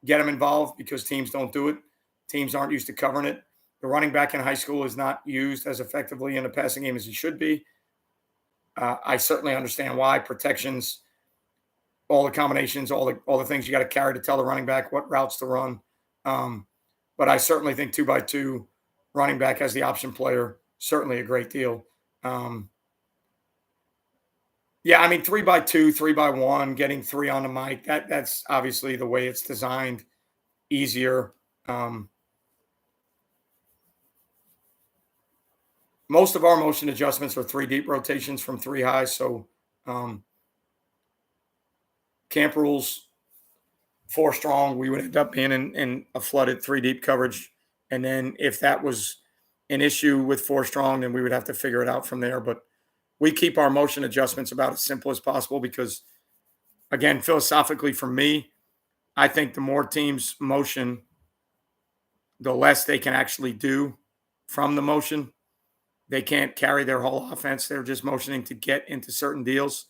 get them involved because teams don't do it. Teams aren't used to covering it. The running back in high school is not used as effectively in the passing game as he should be. I certainly understand why protections, all the combinations, all the things you got to carry to tell the running back what routes to run. Um, but I certainly think 2x2 running back as the option player certainly a great deal. Um, yeah, I mean 3x2, 3x1, getting three on the mic. That's obviously the way it's designed. Easier. Um, Most of our motion adjustments are three deep rotations from three high. So um, camp rules, four strong, we would end up being in a flooded three deep coverage. And then if that was an issue with four strong, then we would have to figure it out from there. But we keep our motion adjustments about as simple as possible because, again, philosophically for me, I think the more teams motion, the less they can actually do from the motion. They can't carry their whole offense. They're just motioning to get into certain deals.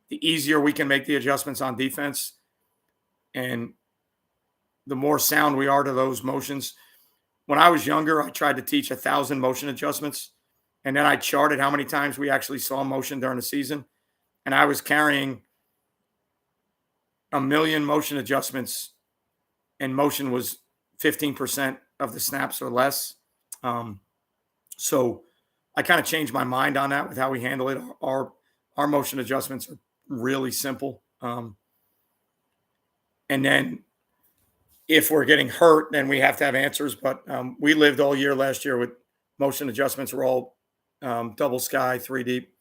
The easier we can make the adjustments on defense and the more sound we are to those motions. When I was younger, I tried to teach 1,000 motion adjustments, and then I charted how many times we actually saw motion during the season. And I was carrying a million motion adjustments, and motion was 15% of the snaps or less. Um, so I kind of changed my mind on that with how we handle it. Our motion adjustments are really simple. And then if we're getting hurt, then we have to have answers. But we lived all year last year with motion adjustments were all double sky, three deep.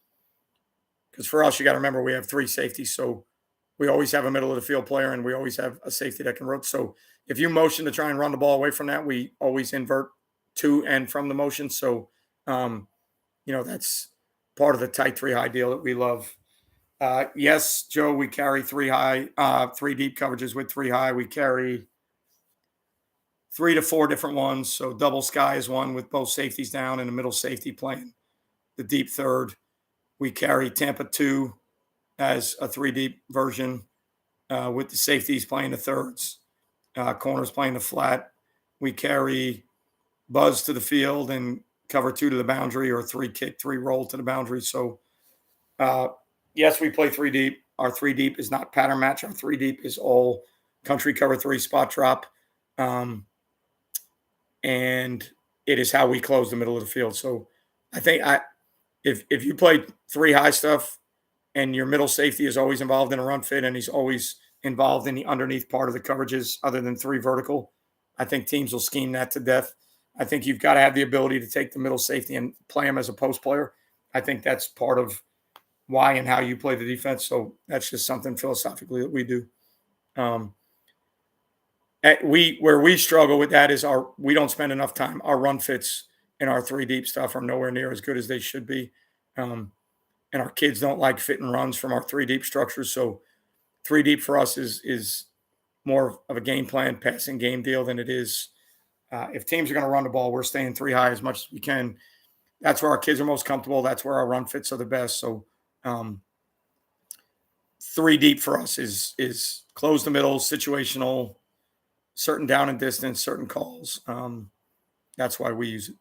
Because for us, you got to remember we have three safeties. So we always have a middle of the field player and we always have a safety that can rotate. So if you motion to try and run the ball away from that, we always invert to and from the motion. So, that's part of the tight three high deal that we love. Yes, Joe, we carry three high, three deep coverages with three high. We carry 3 to 4 different ones. So double sky is one with both safeties down and the middle safety playing the deep third. We carry Tampa 2 as a three deep version with the safeties playing the thirds, corners playing the flat. We carry buzz to the field and cover 2 to the boundary or 3 kick, 3 roll to the boundary. So, yes, we play three deep. Our three deep is not pattern match. Our three deep is all country cover 3 spot drop. And it is how we close the middle of the field. So I think if you play three high stuff and your middle safety is always involved in a run fit and he's always involved in the underneath part of the coverages other than 3 vertical, I think teams will scheme that to death. I think you've got to have the ability to take the middle safety and play him as a post player. I think that's part of why and how you play the defense. So that's just something philosophically that we do. Where we struggle with that is we don't spend enough time. Our run fits and our three deep stuff are nowhere near as good as they should be. And our kids don't like fit and runs from our three deep structures. So three deep for us is more of a game plan passing game deal than it is. If teams are going to run the ball, we're staying three high as much as we can. That's where our kids are most comfortable. That's where our run fits are the best. So three deep for us is close the middle, situational, certain down and distance, certain calls. That's why we use it.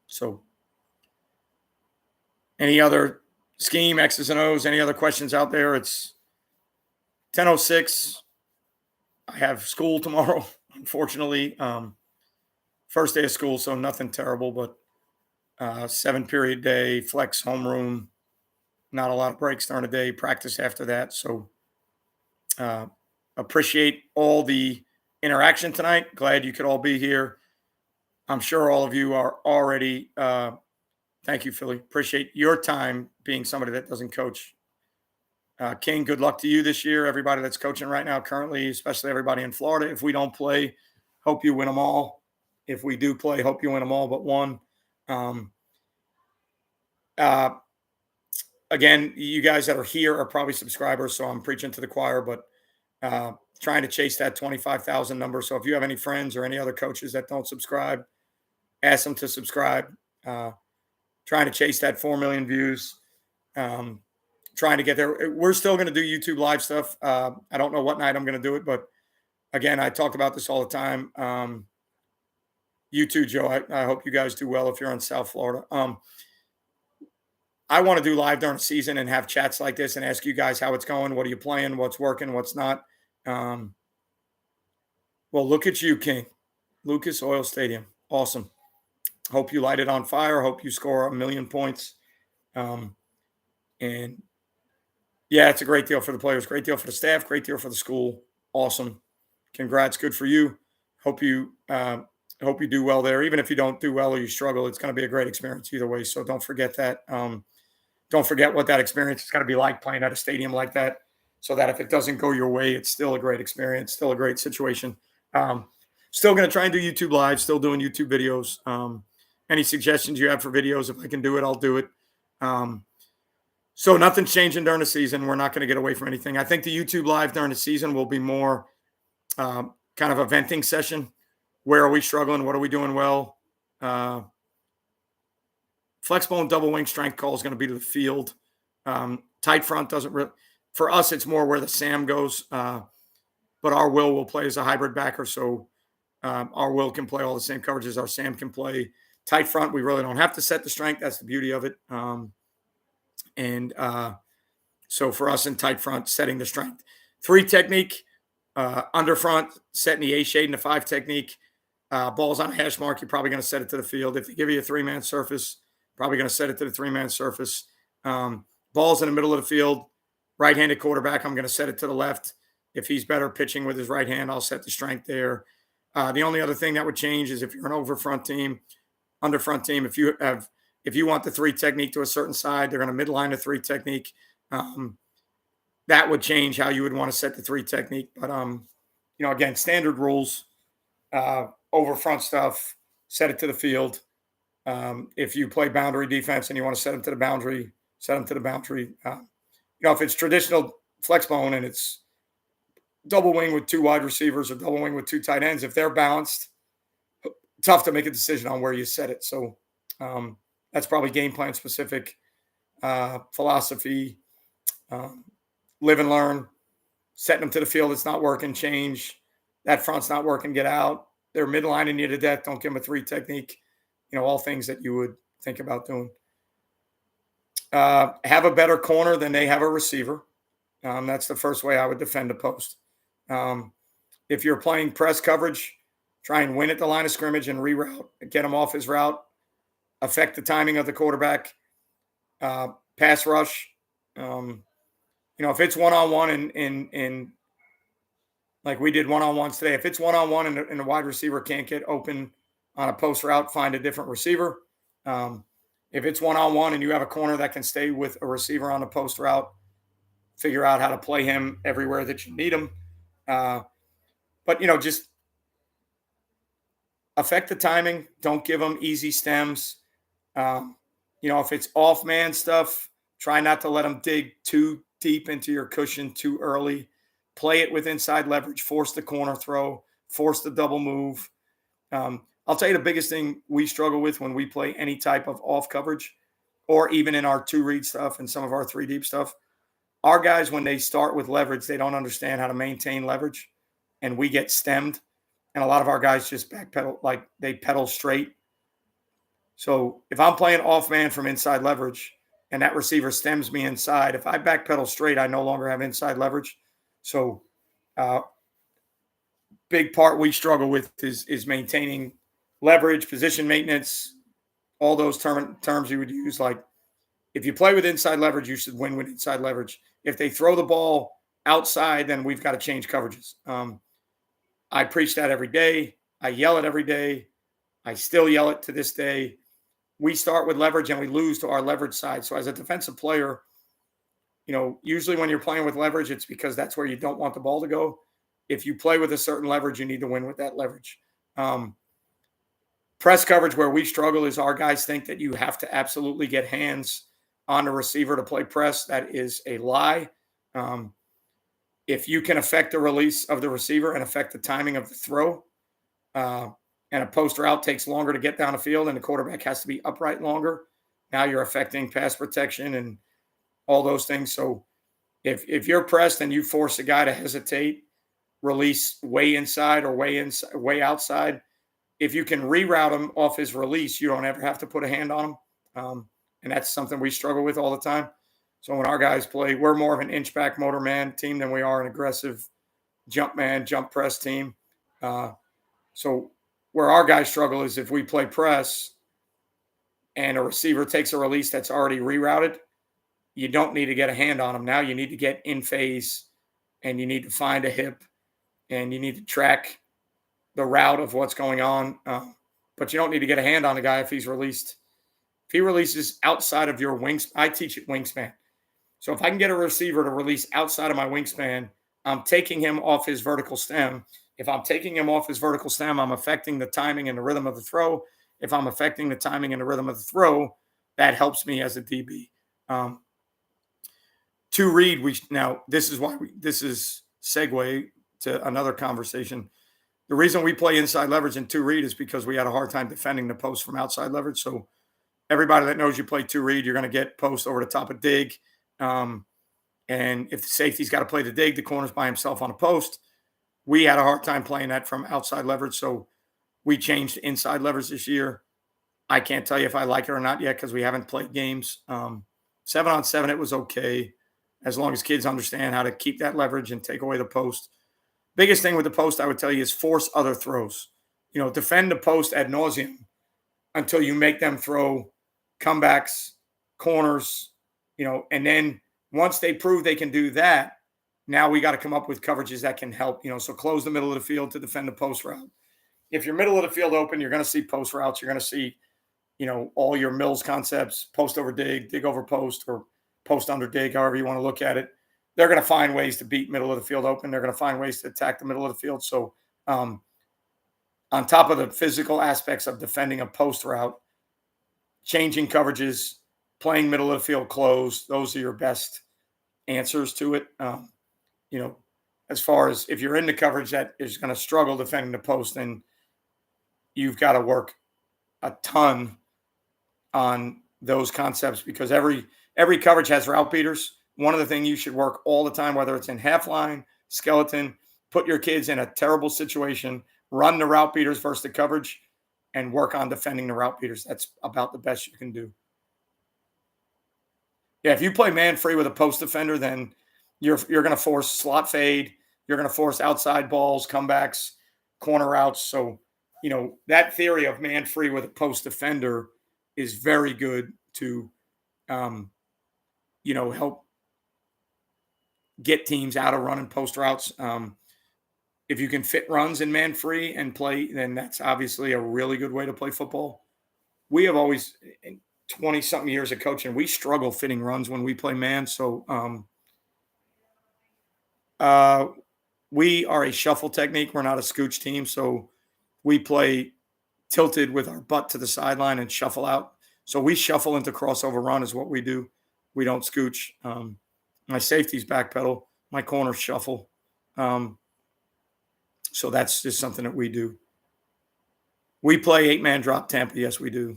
So any other scheme, X's and O's, any other questions out there? It's 10:06. I have school tomorrow, unfortunately. First day of school, so nothing terrible, but 7-period day, flex homeroom, not a lot of breaks during the day, practice after that. So appreciate all the interaction tonight. Glad you could all be here. I'm sure all of you are already. Thank you, Philly. Appreciate your time being somebody that doesn't coach. King, good luck to you this year. Everybody that's coaching right now currently, especially everybody in Florida. If we don't play, hope you win them all. If we do play, hope you win them all but one. Uh, again, you guys that are here are probably subscribers, so I'm preaching to the choir, but trying to chase that 25,000 number. So if you have any friends or any other coaches that don't subscribe, ask them to subscribe. Trying to chase that 4 million views. Trying to get there. We're still going to do YouTube live stuff. I don't know what night I'm going to do it, but again, I talk about this all the time. You too, Joe. I hope you guys do well if you're in South Florida. I want to do live during the season and have chats like this and ask you guys how it's going. What are you playing? What's working? What's not? Well, look at you, King. Lucas Oil Stadium. Awesome. Hope you light it on fire. Hope you score 1,000,000 points. And yeah, it's a great deal for the players. Great deal for the staff. Great deal for the school. Awesome. Congrats. Good for you. Hope you do well there. Even if you don't do well or you struggle, it's going to be a great experience either way. So don't forget that. Don't forget what that experience is going to be like playing at a stadium like that, so that if it doesn't go your way, it's still a great experience, still a great situation. Still going to try and do YouTube live, still doing YouTube videos. Any suggestions you have for videos, if I can do it, I'll do it. So nothing's changing during the season. We're not going to get away from anything. I think the YouTube live during the season will be more kind of a venting session. Where are we struggling? What are we doing well? Flex bone double wing strength call is going to be to the field. Tight front doesn't really – for us, it's more where the Sam goes. But our will play as a hybrid backer, so our will can play all the same coverages our Sam can play. Tight front, we really don't have to set the strength. That's the beauty of it. So for us in tight front, setting the strength. 3 technique, under front, setting the A shade and the 5 technique. Balls on a hash mark, you're probably going to set it to the field. If they give you a 3-man surface, probably going to set it to the 3-man surface. Balls in the middle of the field, right-handed quarterback, I'm going to set it to the left. If he's better pitching with his right hand, I'll set the strength there. The only other thing that would change is if you're an over front team, under front team, if you want the 3 technique to a certain side, they're going to midline the 3 technique. That would change how you would want to set the 3 technique. But, again, standard rules, over front stuff, set it to the field. If you play boundary defense and you want to set them to the boundary, set them to the boundary. If it's traditional flex bone and it's double wing with 2 wide receivers or double wing with 2 tight ends, if they're balanced, tough to make a decision on where you set it. So that's probably game plan specific, philosophy, live and learn, setting them to the field. It's not working, change. That front's not working, get out. They're midlining you to death. Don't give them a 3 technique. All things that you would think about doing. Have a better corner than they have a receiver. That's the first way I would defend a post. If you're playing press coverage, try and win at the line of scrimmage and reroute, get him off his route, affect the timing of the quarterback, pass rush. If it's one-on-one in like we did one-on-ones today, if it's one-on-one and the wide receiver can't get open on a post route, find a different receiver. If it's one-on-one and you have a corner that can stay with a receiver on the post route, figure out how to play him everywhere that you need him. But just affect the timing. Don't give them easy stems. If it's off-man stuff, try not to let them dig too deep into your cushion too early. Play it with inside leverage. Force the corner throw. Force the double move. I'll tell you the biggest thing we struggle with when we play any type of off coverage or even in our 2-read stuff and some of our 3-deep stuff. Our guys, when they start with leverage, they don't understand how to maintain leverage, and we get stemmed. And a lot of our guys just backpedal, like they pedal straight. So if I'm playing off man from inside leverage and that receiver stems me inside, if I backpedal straight, I no longer have inside leverage. So big part we struggle with is maintaining leverage, position maintenance, all those terms you would use. Like if you play with inside leverage, you should win with inside leverage. If they throw the ball outside, then we've got to change coverages. I preach that every day. I yell it every day. I still yell it to this day. We start with leverage and we lose to our leverage side. So as a defensive player, usually when you're playing with leverage, it's because that's where you don't want the ball to go. If you play with a certain leverage, you need to win with that leverage. Press coverage where we struggle is our guys think that you have to absolutely get hands on the receiver to play press. That is a lie. If you can affect the release of the receiver and affect the timing of the throw, and a post route takes longer to get down the field and the quarterback has to be upright longer, now you're affecting pass protection and all those things. So if you're pressed and you force a guy to hesitate, release way inside or way outside, if you can reroute him off his release, you don't ever have to put a hand on him. And that's something we struggle with all the time. So when our guys play, we're more of an inch back motor man team than we are an aggressive jump man, jump press team. So where our guys struggle is if we play press and a receiver takes a release that's already rerouted, you don't need to get a hand on him. Now you need to get in phase and you need to find a hip and you need to track the route of what's going on. But you don't need to get a hand on a guy if he's released. If he releases outside of your wingspan, I teach it wingspan. So if I can get a receiver to release outside of my wingspan, I'm taking him off his vertical stem. If I'm taking him off his vertical stem, I'm affecting the timing and the rhythm of the throw. If I'm affecting the timing and the rhythm of the throw, that helps me as a DB. To read, this is segue to another conversation. The reason we play inside leverage and two read is because we had a hard time defending the post from outside leverage. So everybody that knows you play two read, you're going to get post over the top of dig. And if the safety's got to play the dig, the corner's by himself on a post. We had a hard time playing that from outside leverage. So we changed to inside leverage this year. I can't tell you if I like it or not yet because we haven't played games. 7-on-7, it was okay as long as kids understand how to keep that leverage and take away the post. Biggest thing with the post, I would tell you, is force other throws. Defend the post ad nauseum until you make them throw comebacks, corners, and then once they prove they can do that, now we got to come up with coverages that can help, so close the middle of the field to defend the post route. If you're middle of the field open, you're going to see post routes. You're going to see, all your Mills concepts, post over dig, dig over post, or post under dig, however you want to look at it. They're going to find ways to beat middle of the field open. They're going to find ways to attack the middle of the field. So on top of the physical aspects of defending a post route, changing coverages, playing middle of the field closed, those are your best answers to it. As far as if you're in the coverage that is going to struggle defending the post, then you've got to work a ton on those concepts because every coverage has route beaters. One of the things you should work all the time, whether it's in half line, skeleton, put your kids in a terrible situation, run the route beaters versus the coverage, and work on defending the route beaters. That's about the best you can do. Yeah, if you play man free with a post defender, then you're going to force slot fade. You're going to force outside balls, comebacks, corner routes. So, that theory of man free with a post defender is very good to, help get teams out of running post routes. If you can fit runs in man free and play, then that's obviously a really good way to play football. We have always, in 20-something years of coaching, we struggle fitting runs when we play man. So we are a shuffle technique. We're not a scooch team. So we play tilted with our butt to the sideline and shuffle out. So we shuffle into crossover run is what we do. We don't scooch. My safety's backpedal. My corners shuffle. So that's just something that we do. We play 8-man drop Tampa. Yes, we do.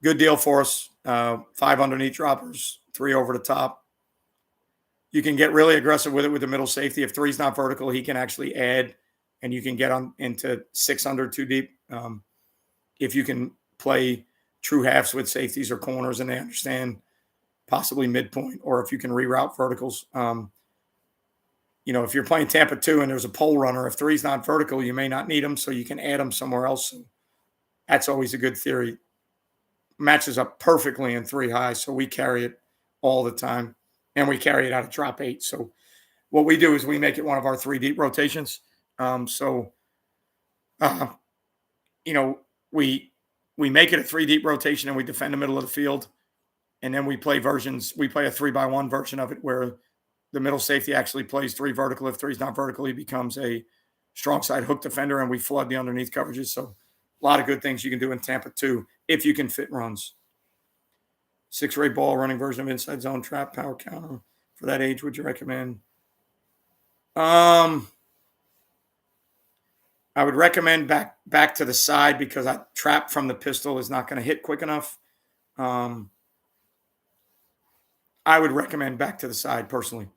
Good deal for us. 5 underneath droppers, 3 over the top. You can get really aggressive with it with the middle safety. If 3's not vertical, he can actually add, and you can get on into 6 under 2 deep. If you can play true halves with safeties or corners and they understand possibly midpoint, or if you can reroute verticals. If you're playing Tampa 2 and there's a pole runner, if 3's not vertical, you may not need him, so you can add him somewhere else. So that's always a good theory. Matches up perfectly in 3 high, so we carry it all the time, and we carry it out of drop 8. So what we do is we make it one of our 3 deep rotations. We make it a 3 deep rotation and we defend the middle of the field. And then we play versions. We play a 3-by-1 version of it where the middle safety actually plays 3 vertical. If 3's not vertical, he becomes a strong side hook defender, and we flood the underneath coverages. So A lot of good things you can do in Tampa too, if you can fit runs. 6-rate ball running version of inside zone trap power counter for that age. Would you recommend? I would recommend back to the side because I trap from the pistol is not going to hit quick enough. I would recommend back to the side personally.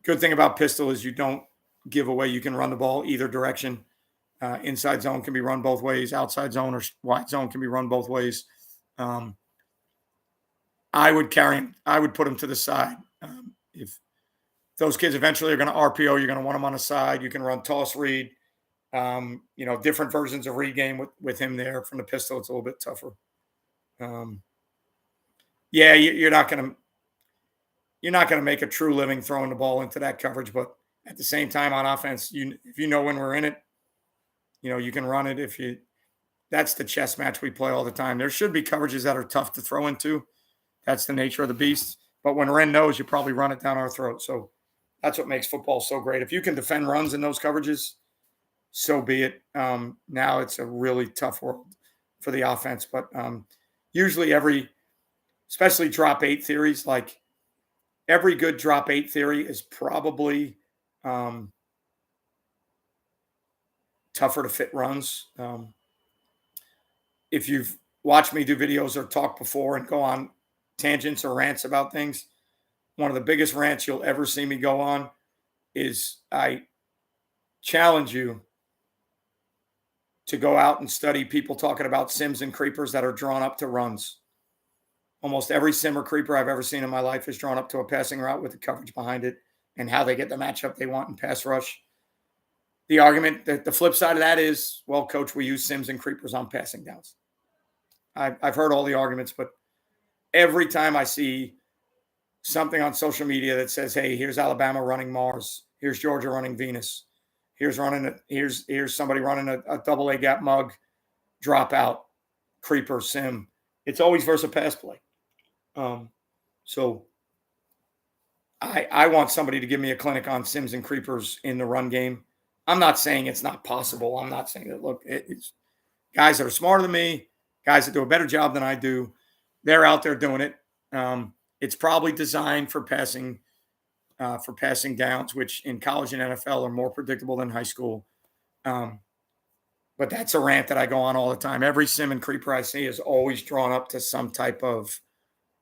Good thing about pistol is you don't give away. You can run the ball either direction. Inside zone can be run both ways. Outside zone or wide zone can be run both ways. I would put him to the side. If those kids eventually are going to RPO, you're going to want them on the side. You can run toss read. Different versions of read game with him there. From the pistol, it's a little bit tougher. You're not going to make a true living throwing the ball into that coverage, but at the same time on offense, if you know when we're in it, you can run it. That's the chess match we play all the time. There should be coverages that are tough to throw into. That's the nature of the beast. But when Ren knows, you probably run it down our throat. So that's what makes football so great. If you can defend runs in those coverages, so be it. Now it's a really tough world for the offense. But usually especially drop 8 theories, like every good drop 8 theory is probably tougher to fit runs. If you've watched me do videos or talk before and go on tangents or rants about things, one of the biggest rants you'll ever see me go on is I challenge you to go out and study people talking about sims and creepers that are drawn up to runs. Almost every sim or creeper I've ever seen in my life is drawn up to a passing route with the coverage behind it and how they get the matchup they want in pass rush. The argument that the flip side of that is, well, coach, we use sims and creepers on passing downs. I've heard all the arguments, but every time I see something on social media that says, hey, here's Alabama running Mars, here's Georgia running Venus, here's somebody running a double A gap mug, dropout, creeper, sim. It's always versus a pass play. So I want somebody to give me a clinic on sims and creepers in the run game. I'm not saying it's not possible. I'm not saying that, look, it's guys that are smarter than me, guys that do a better job than I do. They're out there doing it. It's probably designed for passing downs, which in college and NFL are more predictable than high school. But that's a rant that I go on all the time. Every sim and creeper I see is always drawn up to some type of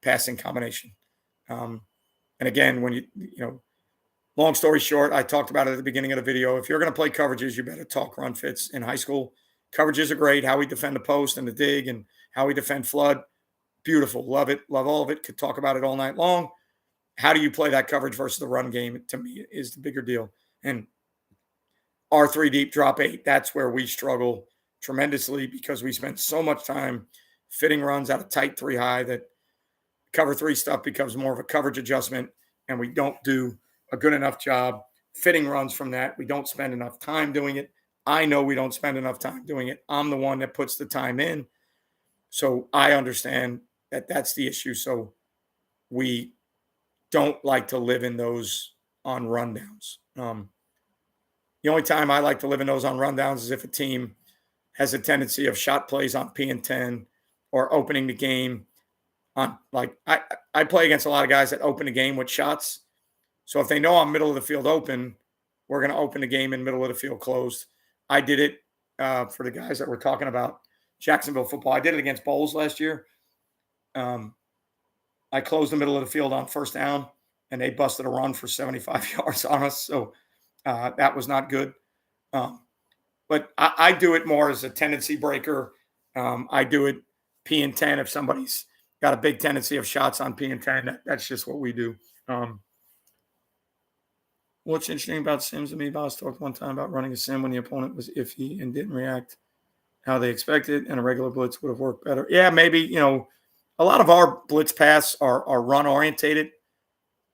passing combination. And again, when long story short, I talked about it at the beginning of the video. If you're going to play coverages, you better talk run fits. In high school, coverages are great. How we defend the post and the dig and how we defend flood. Beautiful. Love it. Love all of it. Could talk about it all night long. How do you play that coverage versus the run game, to me, is the bigger deal. And R3 deep drop 8, that's where we struggle tremendously because we spend so much time fitting runs out of tight 3 high that cover 3 stuff becomes more of a coverage adjustment, and we don't do a good enough job fitting runs from that. We don't spend enough time doing it. I know we don't spend enough time doing it. I'm the one that puts the time in. So I understand that that's the issue. So we don't like to live in those on rundowns. The only time I like to live in those on rundowns is if a team has a tendency of shot plays on P and 10 or opening the game on, like, I play against a lot of guys that open the game with shots. So if they know I'm middle of the field open, we're going to open the game in middle of the field closed. I did it for the guys that we're talking about Jacksonville football. I did it against Bowles last year. I closed the middle of the field on first down, and they busted a run for 75 yards on us. So that was not good. But I do it more as a tendency breaker. I do it P and 10 if somebody's got a big tendency of shots on P and 10. That's just what we do. What's interesting about sims to me, Boss talked one time about running a sim when the opponent was iffy and didn't react how they expected, and a regular blitz would have worked better. Yeah, maybe, a lot of our blitz pass are run orientated.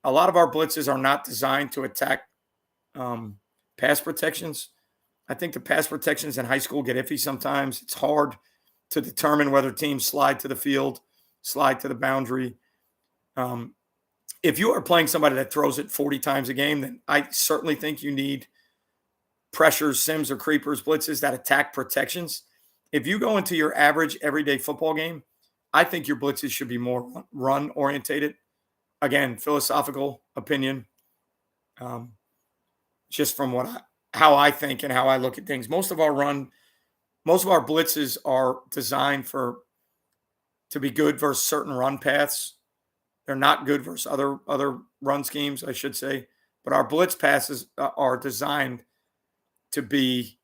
A lot of our blitzes are not designed to attack pass protections. I think the pass protections in high school get iffy sometimes. It's hard to determine whether teams slide to the field, slide to the boundary. If you are playing somebody that throws it 40 times a game, then I certainly think you need pressures, sims or creepers, blitzes that attack protections. If you go into your average everyday football game, I think your blitzes should be more run orientated. Again, philosophical opinion, um, just from how I think and how I look at things. Most of our blitzes are designed to be good versus certain run paths. They're not good versus other run schemes, I should say. But our blitz passes are designed to be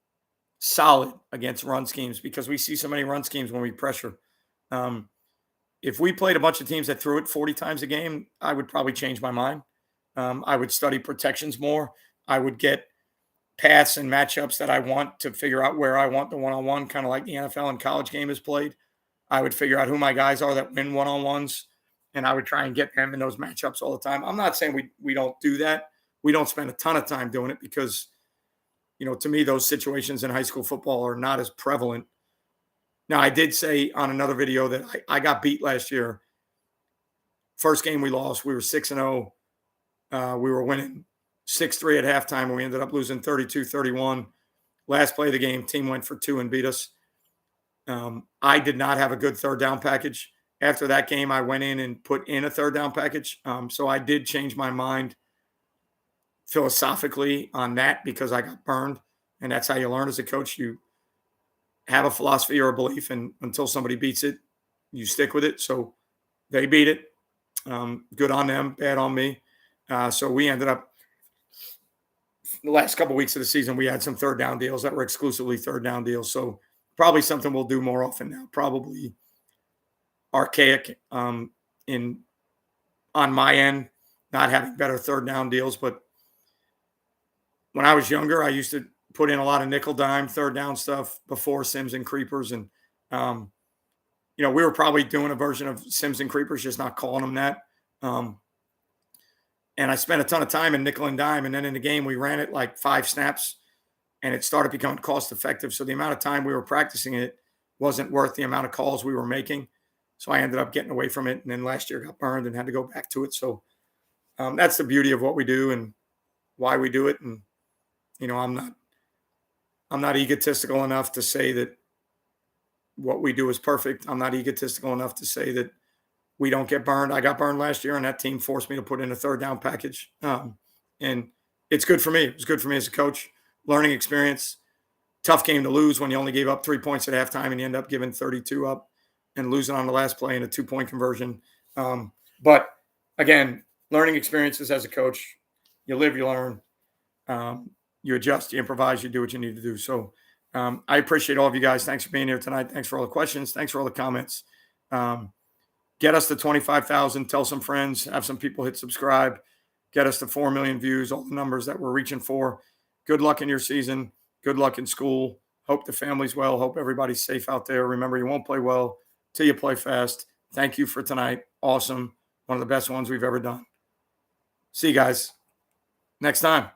solid against run schemes because we see so many run schemes when we pressure. Um, if we played a bunch of teams that threw it 40 times a game, I would probably change my mind. I would study protections more. I would get paths and matchups that I want to figure out where I want the one-on-one, kind of like the NFL and college game is played. I would figure out who my guys are that win one-on-ones, and I would try and get them in those matchups all the time. I'm not saying we don't do that. We don't spend a ton of time doing it because, to me, those situations in high school football are not as prevalent. Now, I did say on another video that I got beat last year. First game we lost, we were 6-0. We were winning 6-3 at halftime, and we ended up losing 32-31. Last play of the game, team went for 2 and beat us. I did not have a good third down package. After that game, I went in and put in a third down package. So I did change my mind philosophically on that because I got burned. And that's how you learn as a coach. You have a philosophy or a belief, and until somebody beats it, you stick with it. So they beat it. Good on them, bad on me. So we ended up, the last couple of weeks of the season, we had some third down deals that were exclusively third down deals. So probably something we'll do more often now. Probably archaic on my end, not having better third down deals. But when I was younger, I used to put in a lot of nickel dime third down stuff before Sims and Creepers. And, we were probably doing a version of Sims and Creepers, just not calling them that. And I spent a ton of time in nickel and dime. And then in the game, we ran it like 5 snaps and it started becoming cost effective. So the amount of time we were practicing it wasn't worth the amount of calls we were making. So I ended up getting away from it. And then last year got burned and had to go back to it. So that's the beauty of what we do and why we do it. And, I'm not egotistical enough to say that what we do is perfect. I'm not egotistical enough to say that we don't get burned. I got burned last year, and that team forced me to put in a third down package. And it's good for me. It was good for me as a coach. Learning experience. Tough game to lose when you only gave up 3 points at halftime and you end up giving 32 up and losing on the last play in a 2-point conversion. But again, learning experiences as a coach. You live, you learn. You adjust, you improvise, you do what you need to do. So I appreciate all of you guys. Thanks for being here tonight. Thanks for all the questions. Thanks for all the comments. Get us to 25,000. Tell some friends. Have some people hit subscribe. Get us to 4 million views, all the numbers that we're reaching for. Good luck in your season. Good luck in school. Hope the family's well. Hope everybody's safe out there. Remember, you won't play well till you play fast. Thank you for tonight. Awesome. One of the best ones we've ever done. See you guys next time.